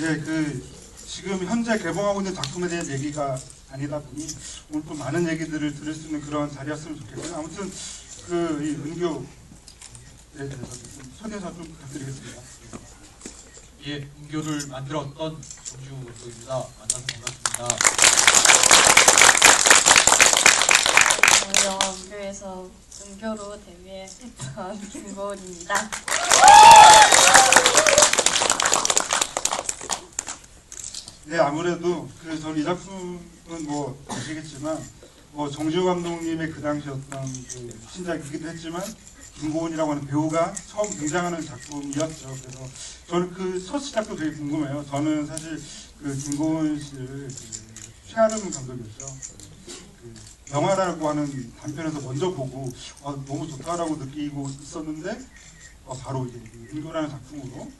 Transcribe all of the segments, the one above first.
예, 지금 현재 개봉하고 있는 작품에 대한 얘기가 아니다 보니 오늘 또 많은 얘기들을 들을 수 있는 그런 자리였으면 좋겠고요. 아무튼 이 은교에 대해서 좀 설명을 좀 부탁드리겠습니다. 예, 은교를 만들었던 정주입니다. 만나서 반갑습니다. 영화 은교에서 은교로 데뷔했던 김고은입니다. 네, 아무래도 저는 이 작품은 뭐 아시겠지만 정지호 감독님의 그 당시 어떤 신작이기도 했지만 김고은이라고 하는 배우가 처음 등장하는 작품이었죠. 그래서 저는 그 첫 시작도 되게 궁금해요. 저는 사실 김고은 씨를 최아름 감독이었죠. 영화라고 하는 단편에서 먼저 보고 너무 좋다라고 느끼고 있었는데 바로 이제 은교라는 작품으로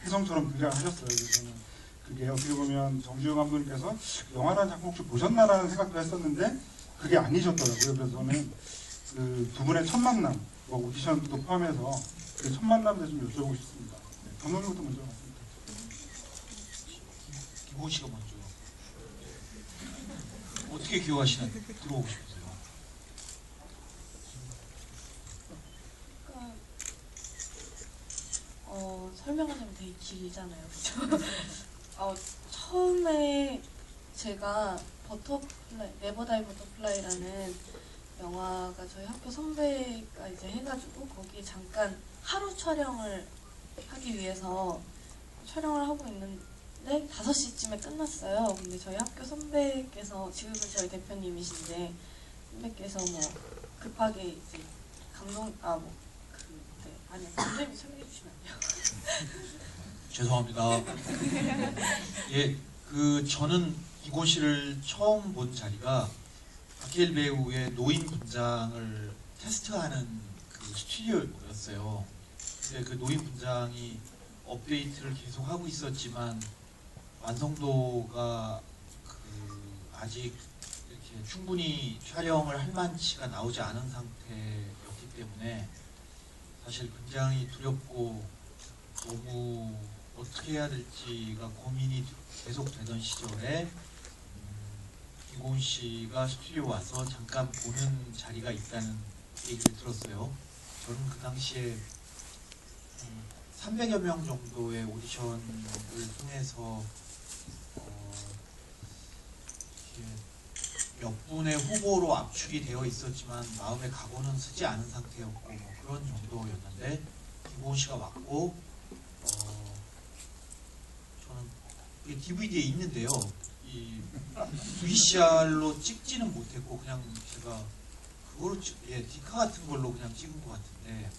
혜성처럼 등장하셨어요. 그래서 저는 그게 어떻게 보면 정지호 감독님께서 영화라는 작품 혹시 보셨나라는 생각도 했었는데 그게 아니셨더라고요. 그래서 저는 두 분의 첫 만남, 오디션도 포함해서 그 첫 만남에 대해서 좀 여쭤보고 싶습니다. 네, 감독님부터 먼저 말씀드릴게요. 김고은 씨가 먼저 어떻게 기억하시나 들어보고 싶으세요? 설명하자면 되게 길잖아요. 그죠? 처음에 제가 네버다이 버터플라이라는 영화가 저희 학교 선배가 이제 해가지고 거기에 잠깐 하루 촬영을 하기 위해서 촬영을 하고 있는데 5시쯤에 끝났어요. 근데 저희 학교 선배께서 지금은 저희 대표님이신데 선배께서 급하게 이제 감독님 설명해 주시면 안 돼요? 죄송합니다. 예, 저는 김고은 씨를 처음 본 자리가 박해일 배우의 노인 분장을 테스트하는 스튜디오였어요. 근데 그 노인 분장이 업데이트를 계속 하고 있었지만 완성도가 아직 이렇게 충분히 촬영을 할 만치가 나오지 않은 상태였기 때문에 사실 굉장히 두렵고 너무 어떻게 해야 될지가 고민이 계속 되던 시절에 김고은 씨가 스튜디오 와서 잠깐 보는 자리가 있다는 얘기를 들었어요. 저는 그 당시에 300여 명 정도의 오디션을 통해서 몇 분의 후보로 압축이 되어 있었지만 마음의 각오는 쓰지 않은 상태였고 그런 정도였는데 김고은 씨가 왔고 저는 이게 DVD에 있는데요. 이 VCR로 찍지는 못했고 그냥 제가 그거로 디카 같은 걸로 그냥 찍은 것 같은데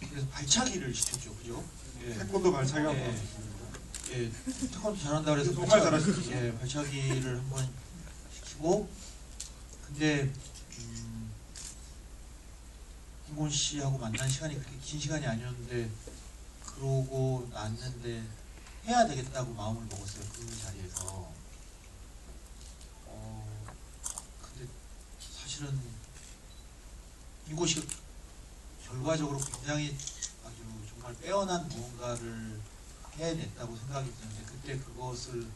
그래서 발차기를 시켰죠, 그죠? 태권도 발차기가 예, 태권도 잘한다 그래서 정말 잘하시죠. 예, 발차기를 한번 시키고 근데 김고은 씨하고 만난 시간이 그렇게 긴 시간이 아니었는데 그러고 났는데 해야 되겠다고 마음을 먹었어요. 그 자리에서. 근데 사실은 김고은 씨가 결과적으로 굉장히 아주 정말 빼어난 무언가를 해냈다고 생각이 드는데 그때 그것을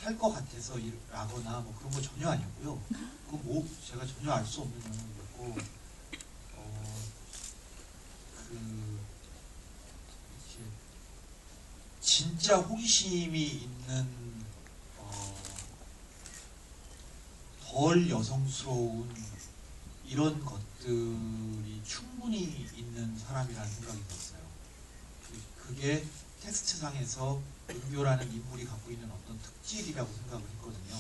할 것 같아서 라거나 그런 거 전혀 아니었고요. 그건 제가 전혀 알 수 없는 영역이었고 이렇게 진짜 호기심이 있는 덜 여성스러운 이런 것들이 충분히 있는 사람이라는 생각이 들었어요. 그게 텍스트상에서 은교라는 인물이 갖고 있는 어떤 특질이라고 생각을 했거든요.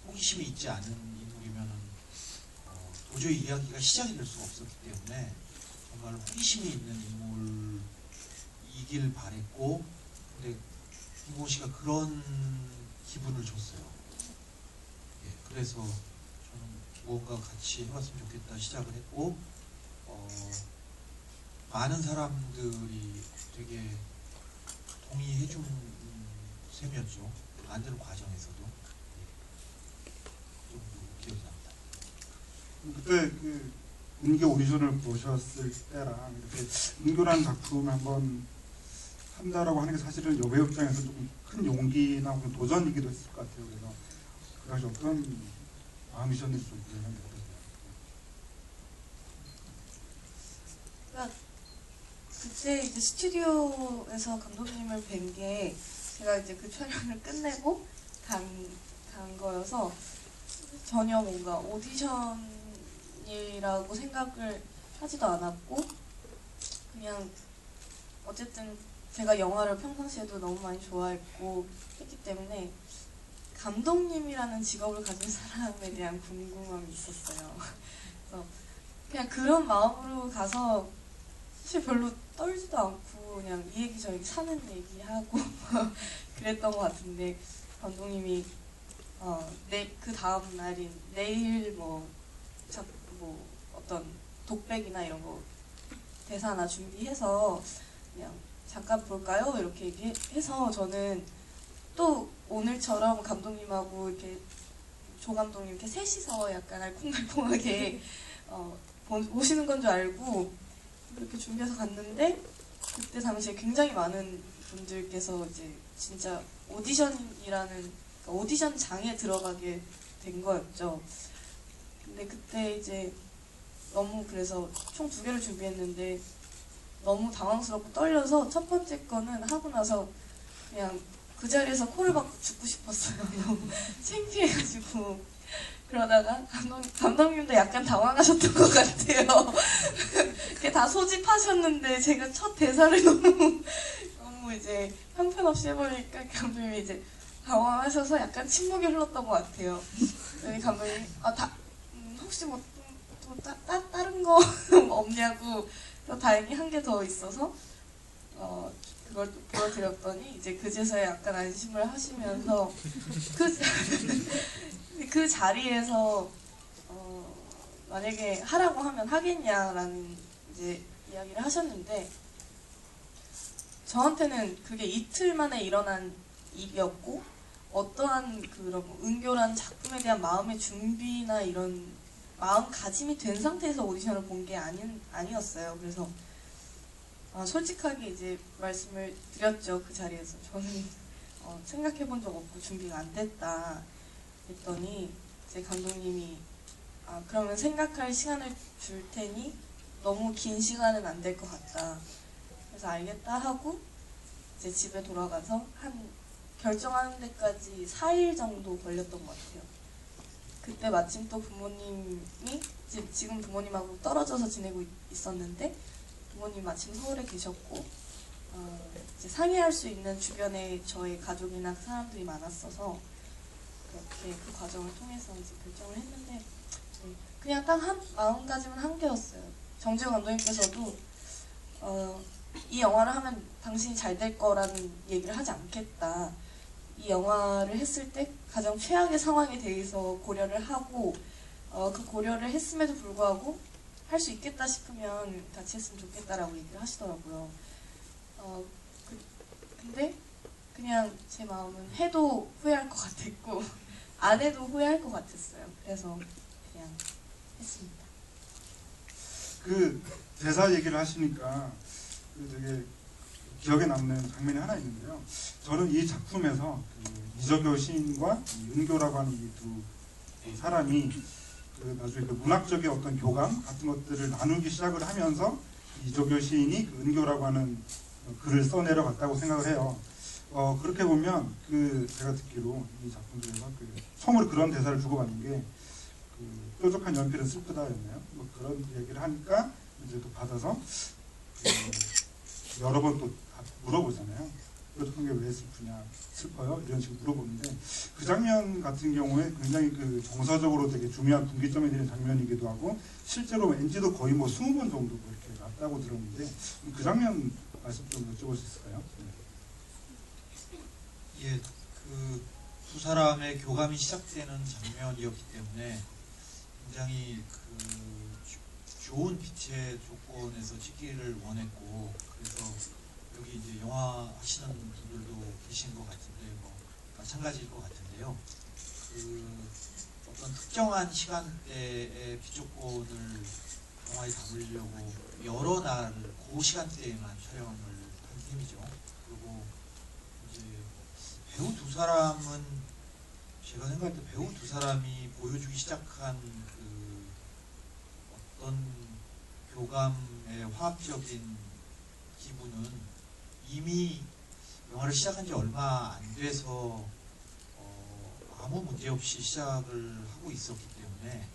호기심이 있지 않은 인물이면 도저히 이야기가 시작이 될 수가 없었기 때문에 정말 호기심이 있는 인물이길 바랬고 근데 김고은 씨가 그런 기분을 줬어요. 예, 그래서 저는 무언가 같이 해봤으면 좋겠다 시작을 했고 많은 사람들이 되게 동의해준 셈이었죠. 만드는 과정에서도. 좀 기억이 납니다. 그때 은교 오디션을 보셨을 때랑 이렇게 은교라는 작품 한번 한다라고 하는 게 사실은 여배우 입장에서 조금 큰 용기나 혹은 도전이기도 했을 것 같아요. 그래서 그 당시 어떤 마음이셨는지 좀 궁금합니다. 그러니까 그때 이제 스튜디오에서 감독님을 뵌 게 제가 이제 그 촬영을 끝내고 간 거여서 전혀 뭔가 오디션이라고 생각을 하지도 않았고 그냥 어쨌든 제가 영화를 평상시에도 너무 많이 좋아했고 했기 때문에 감독님이라는 직업을 가진 사람에 대한 궁금함이 있었어요. 그래서 그냥 그런 마음으로 가서 사실 별로 떨지도 않고 그냥 이 얘기 저 얘기 사는 얘기하고 그랬던 것 같은데 감독님이 그 다음 날인 내일 뭐 어떤 독백이나 이런 거 대사나 준비해서 그냥 잠깐 볼까요? 이렇게 얘기해서 저는 또 오늘처럼 감독님하고 이렇게 조 감독님 이렇게 셋이서 약간 알콩달콩하게 오시는 건 줄 알고 그렇게 준비해서 갔는데 그때 당시에 굉장히 많은 분들께서 이제 진짜 오디션이라는 그러니까 오디션장에 들어가게 된 거였죠. 근데 그때 이제 너무 그래서 총 2개를 준비했는데 너무 당황스럽고 떨려서 첫 번째 거는 하고 나서 그냥 그 자리에서 코를 박고 죽고 싶었어요. 너무 창피해가지고 그러다가 감독님도 약간 당황하셨던 것 같아요. 이렇게 다 소집하셨는데 제가 첫 대사를 너무 이제 형편없이 해버리니까 감독님이 이제 당황하셔서 약간 침묵이 흘렀던 것 같아요. 여기 감독님이 혹시 뭐 다른 거 없냐고 다행히 한 개 더 있어서 그걸 또 보여드렸더니 이제 그제서야 약간 안심을 하시면서 그 자리에서 만약에 하라고 하면 하겠냐라는 이제 이야기를 하셨는데 저한테는 그게 이틀 만에 일어난 일이었고 어떠한 그런 은교란 작품에 대한 마음의 준비나 이런 마음가짐이 된 상태에서 오디션을 본 게 아니었어요. 그래서 솔직하게 이제 말씀을 드렸죠. 그 자리에서 저는 생각해 본 적 없고 준비가 안 됐다 했더니 제 감독님이 그러면 생각할 시간을 줄 테니 너무 긴 시간은 안 될 것 같다. 그래서 알겠다 하고 이제 집에 돌아가서 한 결정하는 데까지 4일 정도 걸렸던 것 같아요. 그때 마침 또 부모님이 지금 부모님하고 떨어져서 지내고 있었는데 부모님 마침 서울에 계셨고 이제 상의할 수 있는 주변에 저의 가족이나 사람들이 많았어서 그렇게 그 과정을 통해서 이제 결정을 했는데 그냥 딱 마음가짐은 한 개였어요. 정지호 감독님께서도 이 영화를 하면 당신이 잘 될 거라는 얘기를 하지 않겠다. 이 영화를 했을 때 가장 최악의 상황에 대해서 고려를 하고 그 고려를 했음에도 불구하고 할 수 있겠다 싶으면 같이 했으면 좋겠다라고 얘기를 하시더라고요. 근데 그냥 제 마음은 해도 후회할 것 같았고 안 해도 후회할 것 같았어요. 그래서 그냥 했습니다. 그 대사 얘기를 하시니까 되게 기억에 남는 장면이 하나 있는데요. 저는 이 작품에서 이적효 시인과 은교라고 하는 이 두 사람이 나중에 그 문학적인 어떤 교감 같은 것들을 나누기 시작을 하면서 이적효 시인이 그 은교라고 하는 글을 써내려갔다고 생각을 해요. 그렇게 보면 제가 듣기로 이 작품 중에서 처음으로 그런 대사를 주고받는 게 뾰족한 연필은 슬프다였나요? 뭐 그런 얘기를 하니까 이제 또 받아서 여러 번 또 물어보잖아요. 뾰족한 게 왜 슬프냐, 슬퍼요? 이런 식으로 물어보는데 그 장면 같은 경우에 굉장히 정서적으로 되게 중요한 분기점이 되는 장면이기도 하고 실제로 NG도 거의 뭐 20번 정도 이렇게 났다고 들었는데 그 장면 말씀 좀 여쭤볼 수 있을까요? 네. 예, 두 사람의 교감이 시작되는 장면이었기 때문에 굉장히 좋은 빛의 조건에서 찍기를 원했고 그래서 여기 이제 영화 하시는 분들도 계신 것 같은데 뭐 마찬가지일 것 같은데요. 어떤 특정한 시간대의 빛 조건을 영화에 담으려고 여러 날 그 시간대에만 촬영을 하긴 감독님이죠. 그리고 이제 배우 두 사람은 제가 생각할 때 배우 두 사람이 보여주기 시작한 그 어떤 교감의 화학적인 기분은 이미 영화를 시작한 지 얼마 안 돼서 아무 문제 없이 시작을 하고 있었기 때문에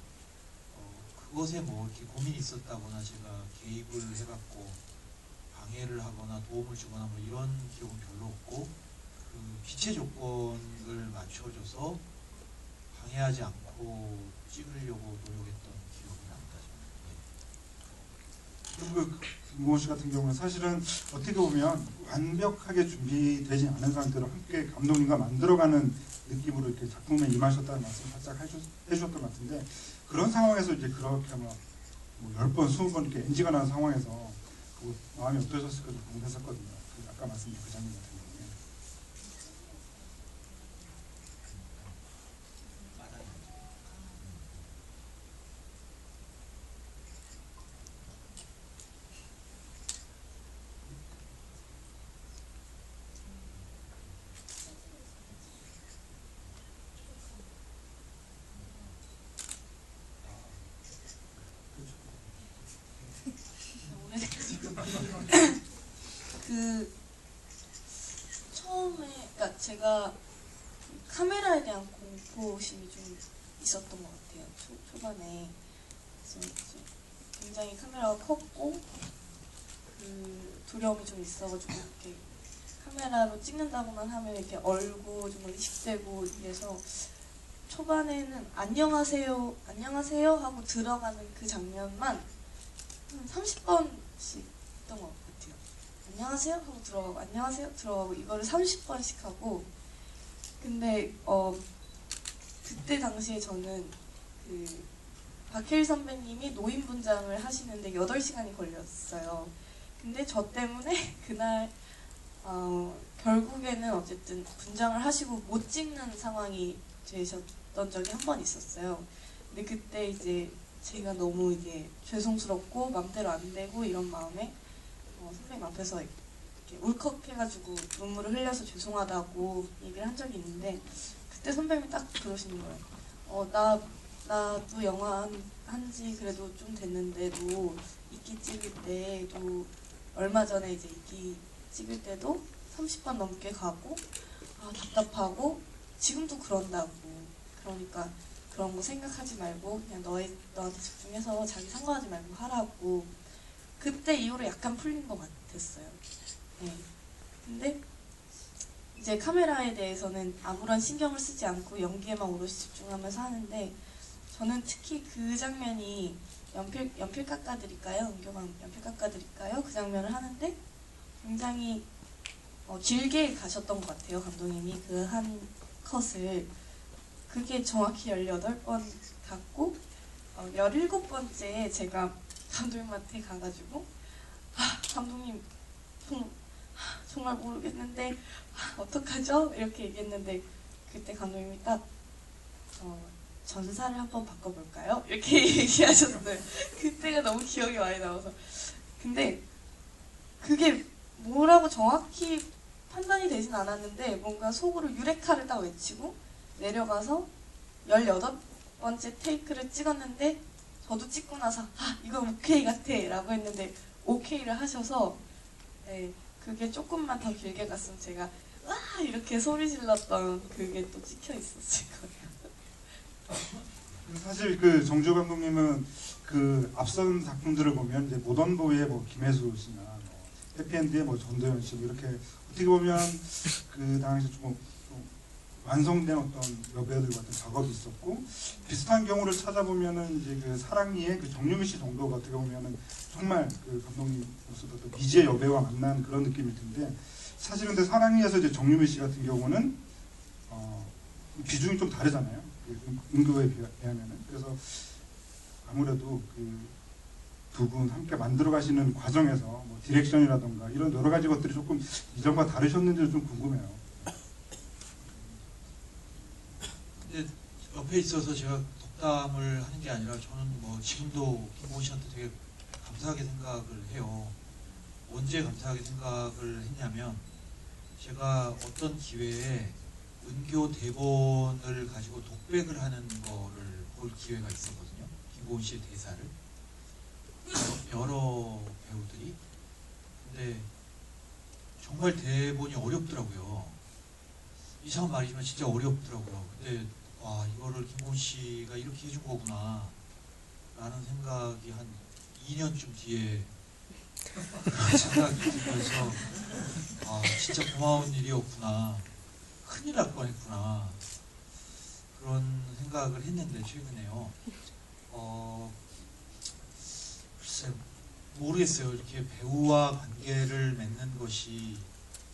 그것에 뭐 이렇게 고민이 있었다거나 제가 개입을 해갖고 방해를 하거나 도움을 주거나 뭐 이런 기억은 별로 없고 그 기체 조건을 맞춰줘서 방해하지 않고 찍으려고 노력했던 기억이 납니다. 그리고 그 김고은 씨 같은 경우는 사실은 어떻게 보면 완벽하게 준비되지 않은 상태로 함께 감독님과 만들어가는 느낌으로 이렇게 작품에 임하셨다는 말씀 살짝 해주셨던 것 같은데 그런 상황에서 이제 그렇게 막 뭐 10번, 20번 이렇게 NG가 나는 상황에서 그 마음이 어떠셨을까 좀 궁금했었거든요. 그 아까 말씀드린 그 장면 같은 경우에. 그 처음에 그러니까 제가 카메라에 대한 공포심이 좀 있었던 것 같아요. 초반에 그래서 이제 굉장히 카메라가 컸고 그 두려움이 좀 있어가지고 이렇게 카메라로 찍는다고만 하면 이렇게 얼고 좀 의식되고 이래서 초반에는 안녕하세요 안녕하세요 하고 들어가는 그 장면만 한 30번씩 했던 것 같아요. 안녕하세요 하고 들어가고 안녕하세요 들어가고 이거를 30번씩 하고 근데 그때 당시에 저는 그 박해일 선배님이 노인 분장을 하시는데 8시간이 걸렸어요. 근데 저 때문에 그날 결국에는 어쨌든 분장을 하시고 못 찍는 상황이 되셨던 적이 한 번 있었어요. 근데 그때 이제 제가 너무 이게 죄송스럽고 맘대로 안 되고 이런 마음에 선배님 앞에서 이렇게 울컥해가지고 눈물을 흘려서 죄송하다고 얘기를 한 적이 있는데 그때 선배님이 딱 그러시는 거예요. 나도 영화 한지 그래도 좀 됐는데도 이끼 찍을 때도 얼마 전에 이제 이끼 찍을 때도 30번 넘게 가고 답답하고 지금도 그런다고 그러니까 그런 거 생각하지 말고 그냥 너한테 집중해서 자기 상관하지 말고 하라고 그때 이후로 약간 풀린 것 같았어요. 네. 근데 이제 카메라에 대해서는 아무런 신경을 쓰지 않고 연기에만 오롯이 집중하면서 하는데 저는 특히 그 장면이 연필 깎아드릴까요? 은교강 연필 깎아드릴까요? 그 장면을 하는데 굉장히 길게 가셨던 것 같아요. 감독님이 그 한 컷을 그게 정확히 18번 갔고 17번째에 제가 감독님한테 가가지고 감독님 정말 모르겠는데 어떡하죠? 이렇게 얘기했는데 그때 감독님이 딱 전사를 한번 바꿔볼까요? 이렇게 얘기하셨어요. 그때가 너무 기억이 많이 나와서 근데 그게 뭐라고 정확히 판단이 되진 않았는데 뭔가 속으로 유레카를 딱 외치고 내려가서 18번째 테이크를 찍었는데 저도 찍고 나서 이거 오케이 같아 라고 했는데 오케이를 하셔서 네, 그게 조금만 더 길게 갔으면 제가 와 이렇게 소리 질렀던 그게 또 찍혀 있었을 거예요. 사실 그 정주 감독님은 그 앞선 작품들을 보면 이제 모던보이의 뭐 김혜수 씨나 뭐 해피엔드의 뭐 전도연 씨 이렇게 어떻게 보면 그 당시 좀 완성된 어떤 여배우들과 같은 작업이 있었고 비슷한 경우를 찾아보면은 이제 그 사랑니의 그 정유미 씨 정도가 어떻게 보면은 정말 그 감독님으로서도 또 미지의 여배우와 만난 그런 느낌일 텐데 사실 근데 사랑니에서 이제 정유미 씨 같은 경우는 비중이 좀 다르잖아요. 은교에 비하면은 그래서 아무래도 그 두 분 함께 만들어 가시는 과정에서 뭐 디렉션이라던가 이런 여러 가지 것들이 조금 이전과 다르셨는지 좀 궁금해요. 근데 옆에 있어서 제가 덕담을 하는 게 아니라 저는 뭐 지금도 김고은 씨한테 되게 감사하게 생각을 해요. 언제 감사하게 생각을 했냐면 제가 어떤 기회에 은교 대본을 가지고 독백을 하는 거를 볼 기회가 있었거든요. 김고은 씨의 대사를 여러 배우들이. 근데 정말 대본이 어렵더라고요. 이상한 말이지만 진짜 어렵더라고요. 근데 와, 이거를 김고은 씨가 이렇게 해준 거구나 라는 생각이 한 2년쯤 뒤에 생각이 들면서 아, 진짜 고마운 일이었구나, 큰일 날 뻔했구나, 그런 생각을 했는데 최근에요. 글쎄 모르겠어요. 이렇게 배우와 관계를 맺는 것이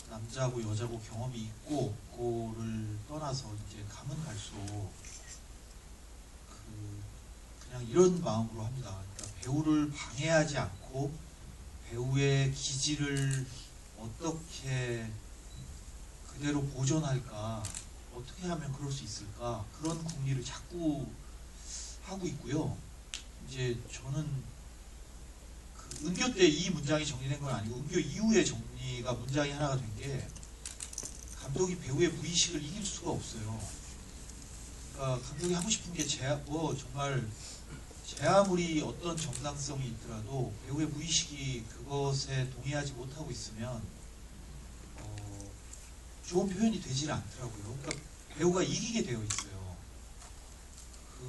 남자고 여자고 경험이 있고 없고를 떠나서 이제 가면 갈수록 그냥 이런 마음으로 합니다. 그러니까 배우를 방해하지 않고 배우의 기질을 어떻게 그대로 보존할까, 어떻게 하면 그럴 수 있을까, 그런 궁리를 자꾸 하고 있고요. 이제 저는 그 은교 때 이 문장이 정리된 건 아니고 은교 이후에 정리가 문장이 하나가 된 게, 감독이 배우의 무의식을 이길 수가 없어요. 그러니까 감독이 하고 싶은 게 정말 제 아무리 어떤 정당성이 있더라도 배우의 무의식이 그것에 동의하지 못하고 있으면 좋은 표현이 되질 않더라고요. 그러니까 배우가 이기게 되어 있어요.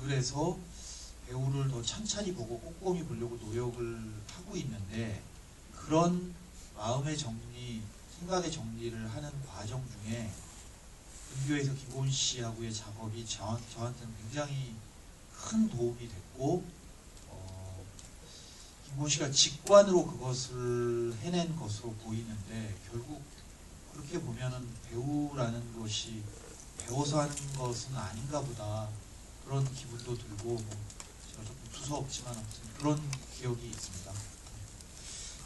그래서 배우를 더 천천히 보고 꼼꼼히 보려고 노력을 하고 있는데, 그런 마음의 정리, 생각의 정리를 하는 과정 중에 은교에서 김고은 씨하고의 작업이 저한테는 굉장히 큰 도움이 됐고, 김고은 씨가 직관으로 그것을 해낸 것으로 보이는데, 결국 그렇게 보면은 배우라는 것이 배워서 하는 것은 아닌가 보다, 그런 기분도 들고, 제가 조금 두서없지만 아무튼 그런 기억이 있습니다.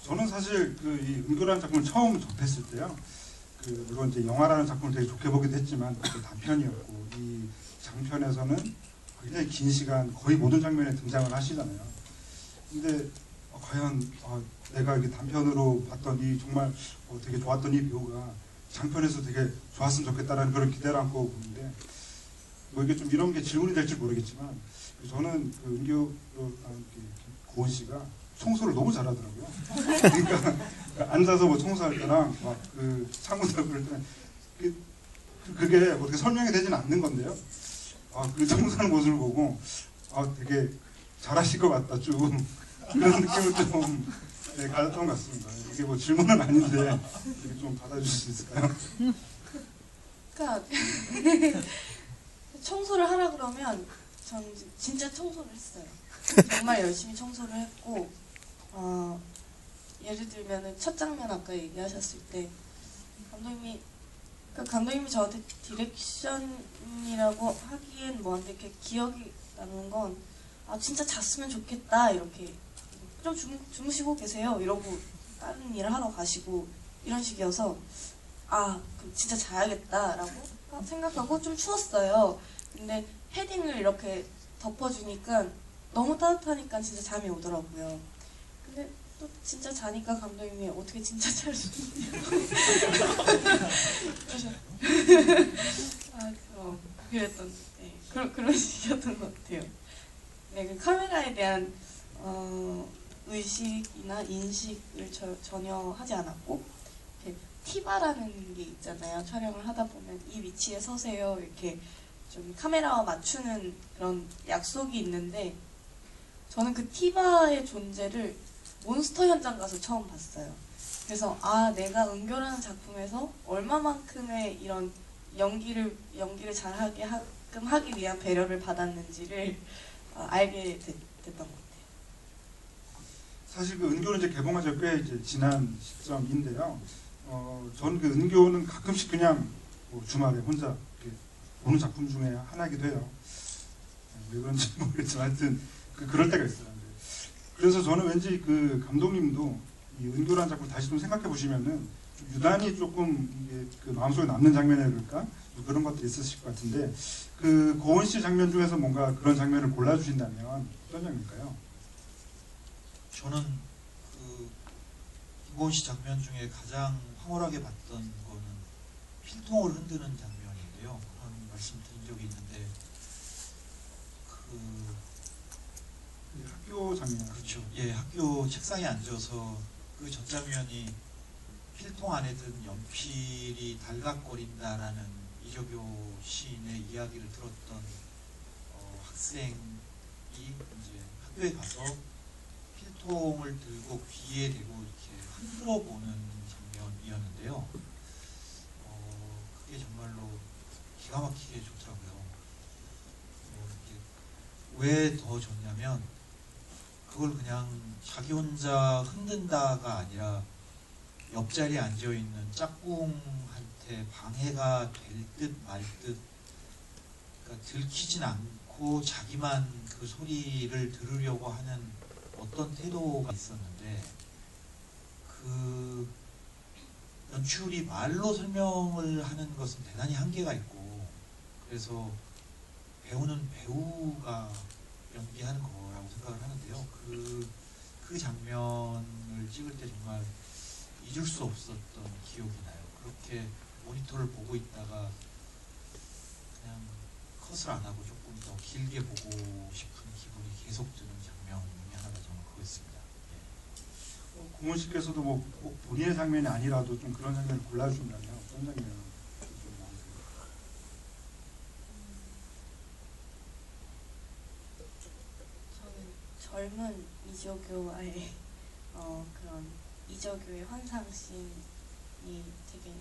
저는 사실 이 은교라는 작품을 처음 접했을 때요, 물론 이제 영화라는 작품을 되게 좋게 보기도 했지만 그게 단편이었고, 이 장편에서는 굉장히 긴 시간 거의 모든 장면에 등장을 하시잖아요. 근데 과연 내가 이게 단편으로 봤던 이 정말 되게 좋았던 이 배우가 장편에서 되게 좋았으면 좋겠다라는 그런 기대를 안고 보는데, 뭐 이게 좀 이런 게 질문이 될지 모르겠지만 저는 그 은교 고은 씨가 청소를 너무 잘하더라고요. 그러니까 앉아서 뭐 청소할 때랑 막 그 창문 닫고 그럴 때는 그게 어떻게 설명이 되지는 않는 건데요. 그 청소하는 모습을 보고 되게 잘하실 것 같다, 좀 그런 느낌을 좀 가졌던 것 같습니다. 이게 뭐 질문은 아닌데 이렇게 좀 받아주실 수 있을까요? 그러니까 청소를 하라 그러면 전 진짜 청소를 했어요. 정말 열심히 청소를 했고, 예를 들면은 첫 장면 아까 얘기하셨을 때 감독님이 저한테 디렉션이라고 하기엔 뭐한데 이렇게 기억이 나는 건 진짜 잤으면 좋겠다, 이렇게 좀 주무시고 계세요 이러고 다른 일을 하러 가시고 이런 식이어서 그럼 진짜 자야겠다라고 생각하고 좀 추웠어요. 근데 패딩을 이렇게 덮어주니까 너무 따뜻하니까 진짜 잠이 오더라고요. 근데 또 진짜 자니까 감독님이 어떻게 진짜 잘 수 있냐고 그랬던, 그런 식이었던 것 같아요. 네, 그 카메라에 대한 의식이나 인식을 전혀 하지 않았고, 티바라는 게 있잖아요. 촬영을 하다 보면 이 위치에 서세요, 이렇게 좀 카메라와 맞추는 그런 약속이 있는데, 저는 그 티바의 존재를 몬스터 현장 가서 처음 봤어요. 그래서 내가 은교라는 작품에서 얼마만큼의 이런 연기를 잘하게 하기 위한 배려를 받았는지를 알게 됐던 것 같아요. 사실 그 은교는 이제 개봉한 지 꽤 이제 지난 시점인데요. 저는 그 은교는 가끔씩 그냥 뭐 주말에 혼자 이렇게 보는 작품 중에 하나이기도 해요. 왜 그런지 모르겠지만 하여튼 그럴 때가 있어요. 그래서 저는 왠지 그 감독님도 이 은교라는 작품 다시 좀 생각해 보시면은 유난히 조금 이게 그 마음속에 남는 장면이랄까 그런 것들이 있으실 것 같은데, 그 고은 씨 장면 중에서 뭔가 그런 장면을 골라주신다면 어떤 장면일까요? 저는 그 김고은 씨 장면 중에 가장 황홀하게 봤던 거는 필통을 흔드는 장면인데요. 그런 말씀 드린 적이 있는데 학교 장면. 그렇죠. 예, 학교 책상에 앉아서 그 전장면이 필통 안에 든 연필이 달각거린다라는 이적교 시인의 이야기를 들었던 학생이 이제 학교에 가서 필통을 들고 귀에 대고 이렇게 흔들어 보는 장면이었는데요. 그게 정말로 기가 막히게 좋더라고요. 왜 더 좋냐면 그걸 그냥 자기 혼자 흔든다가 아니라 옆자리에 앉아있는 짝꿍한테 방해가 될 듯 말 듯, 그러니까 들키진 않고 자기만 그 소리를 들으려고 하는 어떤 태도가 있었는데, 그 연출이 말로 설명을 하는 것은 대단히 한계가 있고, 그래서 배우는 배우가 연기하는 거라고 생각을 하는데요. 그 장면을 찍을 때 정말 잊을 수 없었던 기억이 나요. 그렇게 모니터를 보고 있다가 그냥 컷을 안 하고 조금 더 길게 보고 싶은 기분이 계속 드는 장면 중에 하나가 저는 그거였습니다. 예. 고은 씨께서도 뭐 꼭 본인의 장면이 아니라도 좀 그런 장면을 골라주신다면 어떤 장면 좀 나오세요? 저는 젊은 이적교와의 그런 이적교의 환상씬이 되게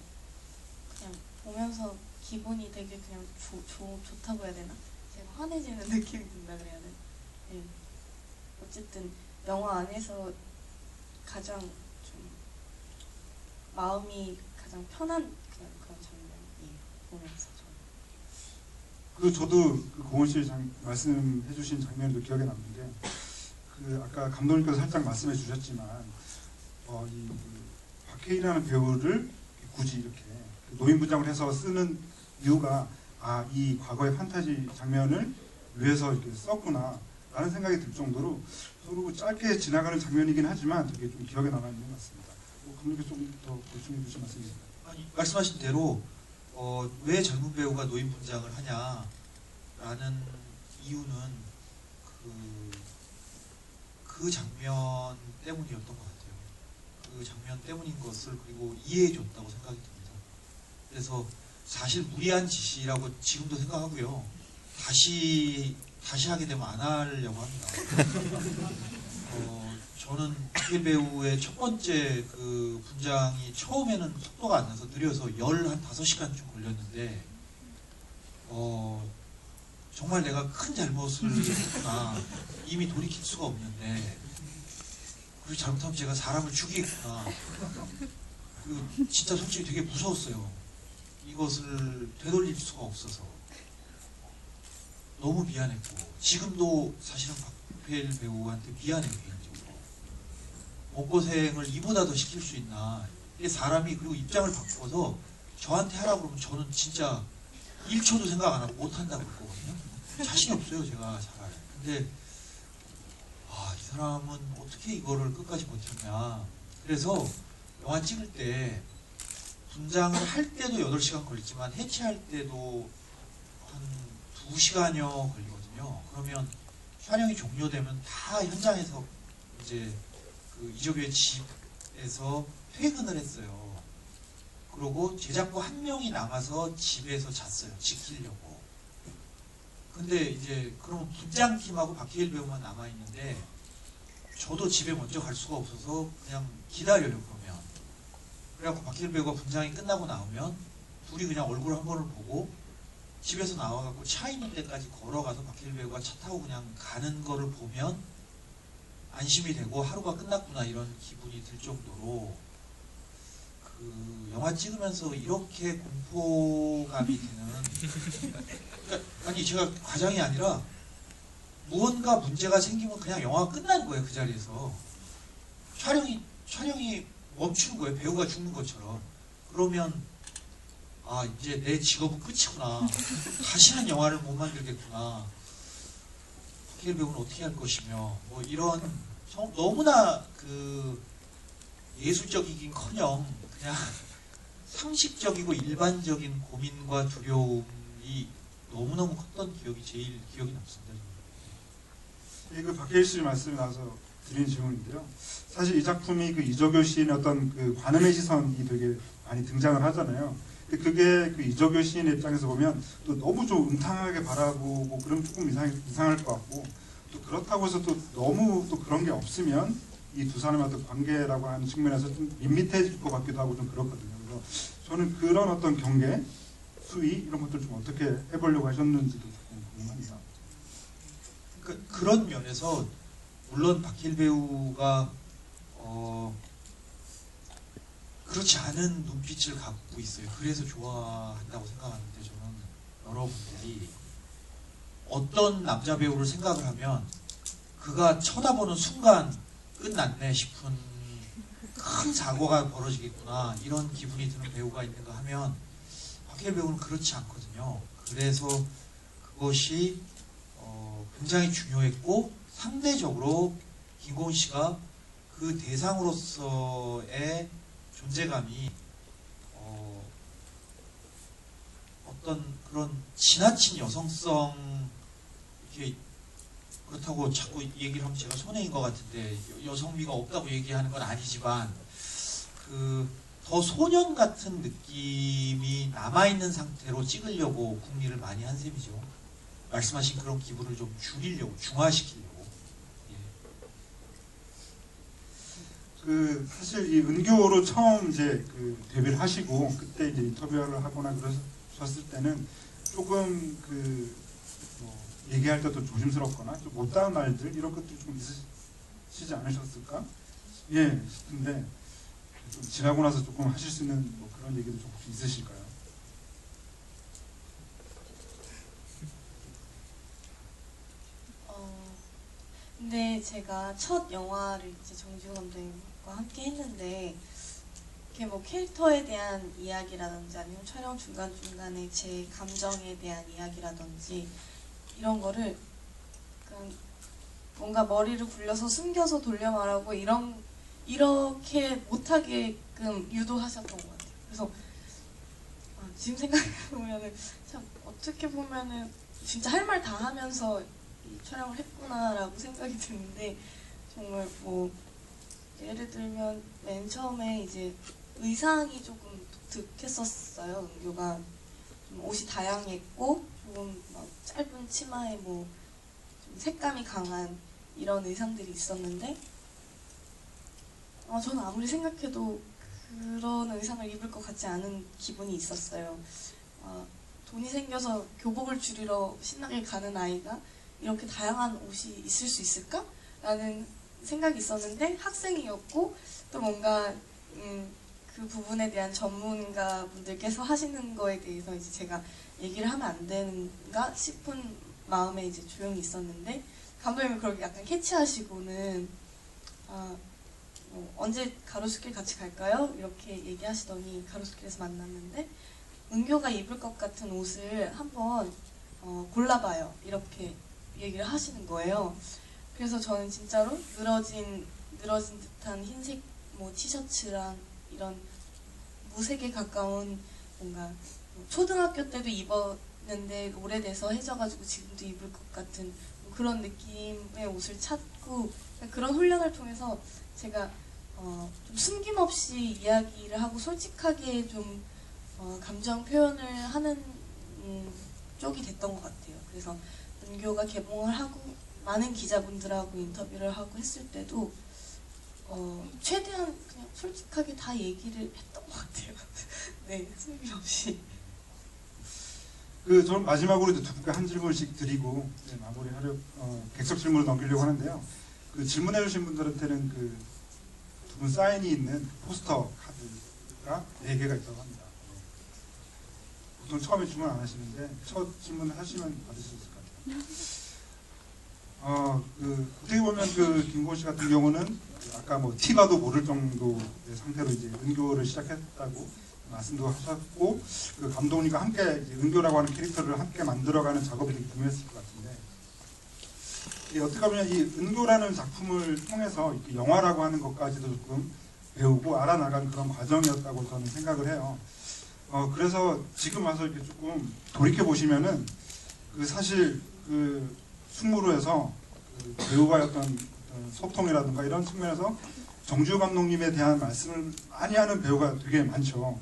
그냥 보면서 기분이 되게 그냥 좋다고 해야 되나? 제가 환해지는 느낌이 든다 그래야 되나? 네. 어쨌든 영화 안에서 가장 좀 마음이 가장 편한 그런 장면이 보면서 저는. 저도 그 고은 씨 말씀해주신 장면도 기억에 남는 게, 아까 감독님께서 살짝 말씀해 주셨지만, 박해일이라는 배우를 굳이 이렇게 노인분장을 해서 쓰는 이유가, 이 과거의 판타지 장면을 위해서 이렇게 썼구나 라는 생각이 들 정도로 서로 짧게 지나가는 장면이긴 하지만 되게 좀 기억에 남아있는 것 같습니다. 감독님께서 좀 더 보충해 주실 말씀이 있나요? 아니, 말씀하신 대로 왜 젊은 배우가 노인 분장을 하냐라는 이유는 그 장면 때문이었던 것 같아요. 그 장면 때문인 것을 그리고 이해해 줬다고 생각이 듭니다. 그래서 사실 무리한 짓이라고 지금도 생각하고요. 다시 하게 되면 안 하려고 합니다. 저는 박해일 배우의 첫 번째 그 분장이 처음에는 속도가 안 나서 느려서 15시간쯤 걸렸는데, 정말 내가 큰 잘못을 했구나. 이미 돌이킬 수가 없는데, 그리고 잘못하면 제가 사람을 죽이겠구나. 진짜 솔직히 되게 무서웠어요. 이것을 되돌릴 수가 없어서. 너무 미안했고, 지금도 사실은 박해일 배우한테 미안해요, 개인적으로. 몸고생을 이보다 더 시킬 수 있나. 이게 사람이 그리고 입장을 바꿔서 저한테 하라고 그러면 저는 진짜 1초도 생각 안 하고 못한다고 그러거든요. 자신이 없어요, 제가 잘. 근데 이 사람은 어떻게 이거를 끝까지 버텼냐. 그래서 영화 찍을 때 분장을 할 때도 8시간 걸리지만 해체할 때도 한 2시간여 걸리거든요. 그러면 촬영이 종료되면 다 현장에서 이제 그 이적교의 집에서 퇴근을 했어요. 그리고 제작부 1명이 남아서 집에서 잤어요. 지키려고. 근데 이제 그럼 분장팀하고 박해일 배우만 남아있는데, 저도 집에 먼저 갈 수가 없어서 그냥 기다려요, 그러면. 그래갖고 박해일 배우가 분장이 끝나고 나오면 둘이 그냥 얼굴 한 번을 보고 집에서 나와갖고 차 있는 데까지 걸어가서 박해일 배우가 차 타고 그냥 가는 거를 보면 안심이 되고 하루가 끝났구나 이런 기분이 들 정도로, 그 영화 찍으면서 이렇게 공포감이 드는, 그러니까 아니 제가 과장이 아니라 무언가 문제가 생기면 그냥 영화가 끝나는 거예요. 그 자리에서 촬영이 멈추는 거예요. 배우가 죽는 것처럼. 그러면 이제 내 직업은 끝이구나. 다시는 영화를 못 만들겠구나. 박해일 배우는 어떻게 할 것이며, 뭐 이런 너무나 그 예술적이긴커녕 그냥 상식적이고 일반적인 고민과 두려움이 너무너무 컸던 기억이 제일 기억이 남습니다. 그 박해일 씨 말씀이 나와서 드린 질문인데요. 사실 이 작품이 그 이적효 시인의 어떤 그 관음의 시선이 되게 많이 등장을 하잖아요. 근데 그게 그 이적효 시인의 입장에서 보면 또 너무 좀 음탕하게 바라보고 그러면 조금 이상할 것 같고, 또 그렇다고 해서 또 너무 또 그런 게 없으면 이 두 사람의 어떤 관계라고 하는 측면에서 좀 밋밋해질 것 같기도 하고 좀 그렇거든요. 그래서 저는 그런 어떤 경계, 수위 이런 것들 좀 어떻게 해보려고 하셨는지도 조금 궁금합니다. 그런 면에서 물론 박해일 배우가 그렇지 않은 눈빛을 갖고 있어요. 그래서 좋아한다고 생각하는데, 저는 여러분들이 어떤 남자 배우를 생각을 하면 그가 쳐다보는 순간 끝났네 싶은 큰 사고가 벌어지겠구나 이런 기분이 드는 배우가 있는가 하면 박해일 배우는 그렇지 않거든요. 그래서 그것이 굉장히 중요했고, 상대적으로 김고은 씨가 그 대상으로서의 존재감이 어떤 그런 지나친 여성성, 이렇게 그렇다고 자꾸 얘기를 하면 제가 손해인 것 같은데, 여성미가 없다고 얘기하는 건 아니지만 더 소년 같은 느낌이 남아있는 상태로 찍으려고 국리를 많이 한 셈이죠. 말씀하신 그런 기분을 좀 줄이려고, 중화시키려고. 예. 사실 이 은교로 처음 이제 데뷔를 하시고 그때 이제 인터뷰를 하거나 그러셨을 때는 조금 뭐 얘기할 때도 조심스럽거나 좀 못다한 말들 이런 것들이 좀 있으시지 않으셨을까? 예, 싶은데 좀 지나고 나서 조금 하실 수 있는 뭐 그런 얘기도 좀 혹시 있으실까요? 근데 제가 첫 영화를 이제 정지훈 감독님과 함께 했는데, 이렇게 뭐 캐릭터에 대한 이야기라든지 아니면 촬영 중간중간에 제 감정에 대한 이야기라든지 이런 거를 뭔가 머리를 굴려서 숨겨서 돌려 말하고 이렇게 못하게끔 유도하셨던 것 같아요. 그래서 지금 생각해보면은 참 어떻게 보면은 진짜 할 말 다 하면서 이 촬영을 했구나라고 생각이 드는데, 정말 뭐 예를 들면 맨 처음에 이제 의상이 조금 독특했었어요. 은교가 좀 옷이 다양했고 조금 막 짧은 치마에 뭐 좀 색감이 강한 이런 의상들이 있었는데, 저는 아무리 생각해도 그런 의상을 입을 것 같지 않은 기분이 있었어요. 돈이 생겨서 교복을 줄이러 신나게 가는 아이가 이렇게 다양한 옷이 있을 수 있을까? 라는 생각이 있었는데, 학생이었고 또 뭔가 그 부분에 대한 전문가 분들께서 하시는 거에 대해서 이제 제가 얘기를 하면 안 되는가 싶은 마음에 이제 조용히 있었는데, 감독님이 그렇게 약간 캐치하시고는 언제 가로수길 같이 갈까요? 이렇게 얘기하시더니 가로수길에서 만났는데, 은교가 입을 것 같은 옷을 한번 골라봐요. 이렇게 얘기를 하시는 거예요. 그래서 저는 진짜로 늘어진 듯한 흰색 뭐 티셔츠랑 이런 무색에 가까운 뭔가 초등학교 때도 입었는데 오래돼서 해져가지고 지금도 입을 것 같은 그런 느낌의 옷을 찾고, 그런 훈련을 통해서 제가 좀 숨김없이 이야기를 하고 솔직하게 좀 감정 표현을 하는 쪽이 됐던 것 같아요. 그래서 은교가 개봉을 하고 많은 기자분들하고 인터뷰를 하고 했을 때도 최대한 그냥 솔직하게 다 얘기를 했던 것 같아요. 네, 숨김없이. 저는 마지막으로 이제 두 분께 한 질문씩 드리고 마무리하려 객석 질문을 넘기려고 하는데요. 질문해 주신 분들한테는 두 분 사인이 있는 포스터 카드가 4개가 있다고 합니다. 보통 처음에 질문 안 하시는데 첫 질문 하시면 받으실 수 있을 것 같아요. 어떻게 보면 김고은 씨 같은 경우는 아까 뭐 티가도 모를 정도의 상태로 이제 은교를 시작했다고 말씀도 하셨고, 감독님과 함께 이제 은교라고 하는 캐릭터를 함께 만들어가는 작업이 되게 중요했을 것 같은데, 어떻게 보면 이 은교라는 작품을 통해서 영화라고 하는 것까지도 조금 배우고 알아나간 그런 과정이었다고 저는 생각을 해요. 그래서 지금 와서 이렇게 조금 돌이켜 보시면은 그 사실 그 승무로에서 그 배우와의 어떤 소통이라든가 이런 측면에서 정주호 감독님에 대한 말씀을 많이 하는 배우가 되게 많죠.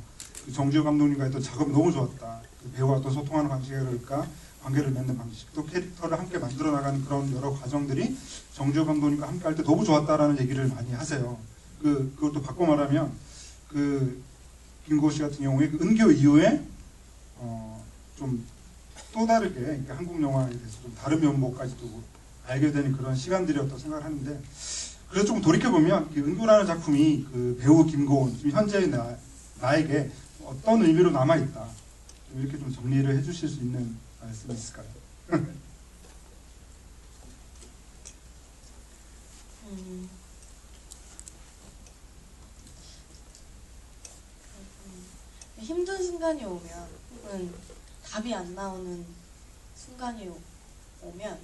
그 정주호 감독님과 했던 작업이 너무 좋았다. 그 배우와 또 소통하는 방식이랄까, 관계를 맺는 방식, 또 캐릭터를 함께 만들어 나가는 그런 여러 과정들이 정주호 감독님과 함께 할 때 너무 좋았다라는 얘기를 많이 하세요. 그것도 바꿔 말하면 그 김고우 씨 같은 경우에 그 은교 이후에 좀 또 다르게 그러니까 한국 영화에 대해서 좀 다른 면모까지도 알게 되는 그런 시간들이었다고 생각을 하는데, 그래서 조금 돌이켜 보면 은교라는 작품이 그 배우 김고은 지금 현재의 나에게 어떤 의미로 남아 있다, 이렇게 좀 정리를 해주실 수 있는 말씀이 있을까요? 힘든 순간이 오면, 혹은 답이 안 나오는 순간이 오면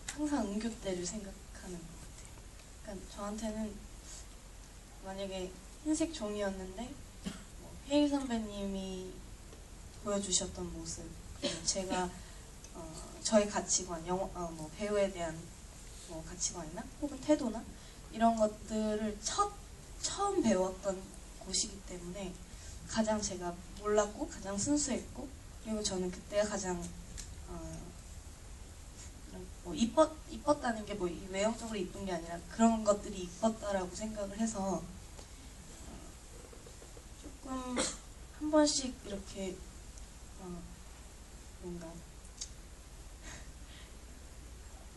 항상 은교 때를 생각하는 것 같아요. 그러니까 저한테는 만약에 흰색 종이였는데 혜일 선배님이 보여주셨던 모습, 그리고 제가 저의 가치관, 배우에 대한 가치관이나 혹은 태도나 이런 것들을 처음 배웠던 곳이기 때문에 가장 제가 몰랐고 가장 순수했고, 그리고 저는 그때가 가장 이뻤다는 게 외형적으로 이쁜 게 아니라 그런 것들이 이뻤다라고 생각을 해서 조금 한 번씩 이렇게 뭔가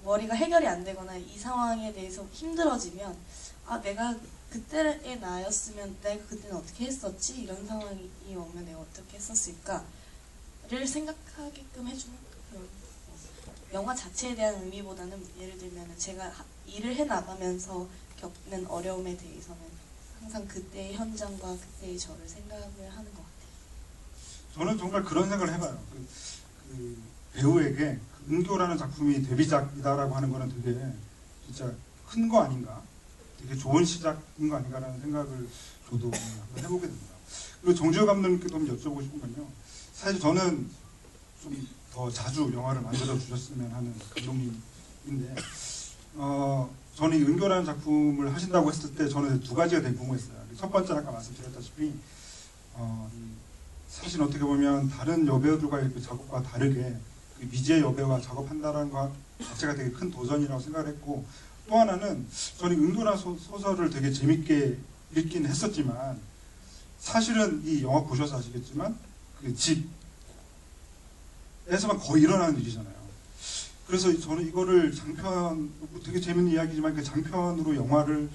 머리가 해결이 안 되거나 이 상황에 대해서 힘들어지면, 내가 그때의 나였으면 내가 그때는 어떻게 했었지? 이런 상황이 오면 내가 어떻게 했었을까를 생각하게끔 해주는 그런 영화 자체에 대한 의미보다는, 예를 들면 제가 일을 해나가면서 겪는 어려움에 대해서는 항상 그때의 현장과 그때의 저를 생각을 하는 것 같아요. 저는 정말 그런 생각을 해봐요. 그 배우에게 은교라는 작품이 데뷔작이다라고 하는 거는 되게 진짜 큰 거 아닌가, 되게 좋은 시작인 거 아닌가라는 생각을 저도 한번 해보게 됩니다. 그리고 정주호 감독님께도 한번 여쭤보고 싶은 건요, 사실 저는 좀 더 자주 영화를 만들어 주셨으면 하는 감독님인데, 저는 이 은교라는 작품을 하신다고 했을 때 저는 두 가지가 되게 궁금했어요. 첫 번째는 아까 말씀드렸다시피 사실 어떻게 보면 다른 여배우들과의 그 작업과 다르게 그 미지의 여배우와 작업한다는 것 자체가 되게 큰 도전이라고 생각을 했고, 또 하나는 저는 은교라는 소설을 되게 재밌게 읽긴 했었지만, 사실은 이 영화 보셔서 아시겠지만 그 집에서만 거의 일어나는 일이잖아요. 그래서 저는 이거를 장편, 되게 재밌는 이야기지만 그 장편으로 영화를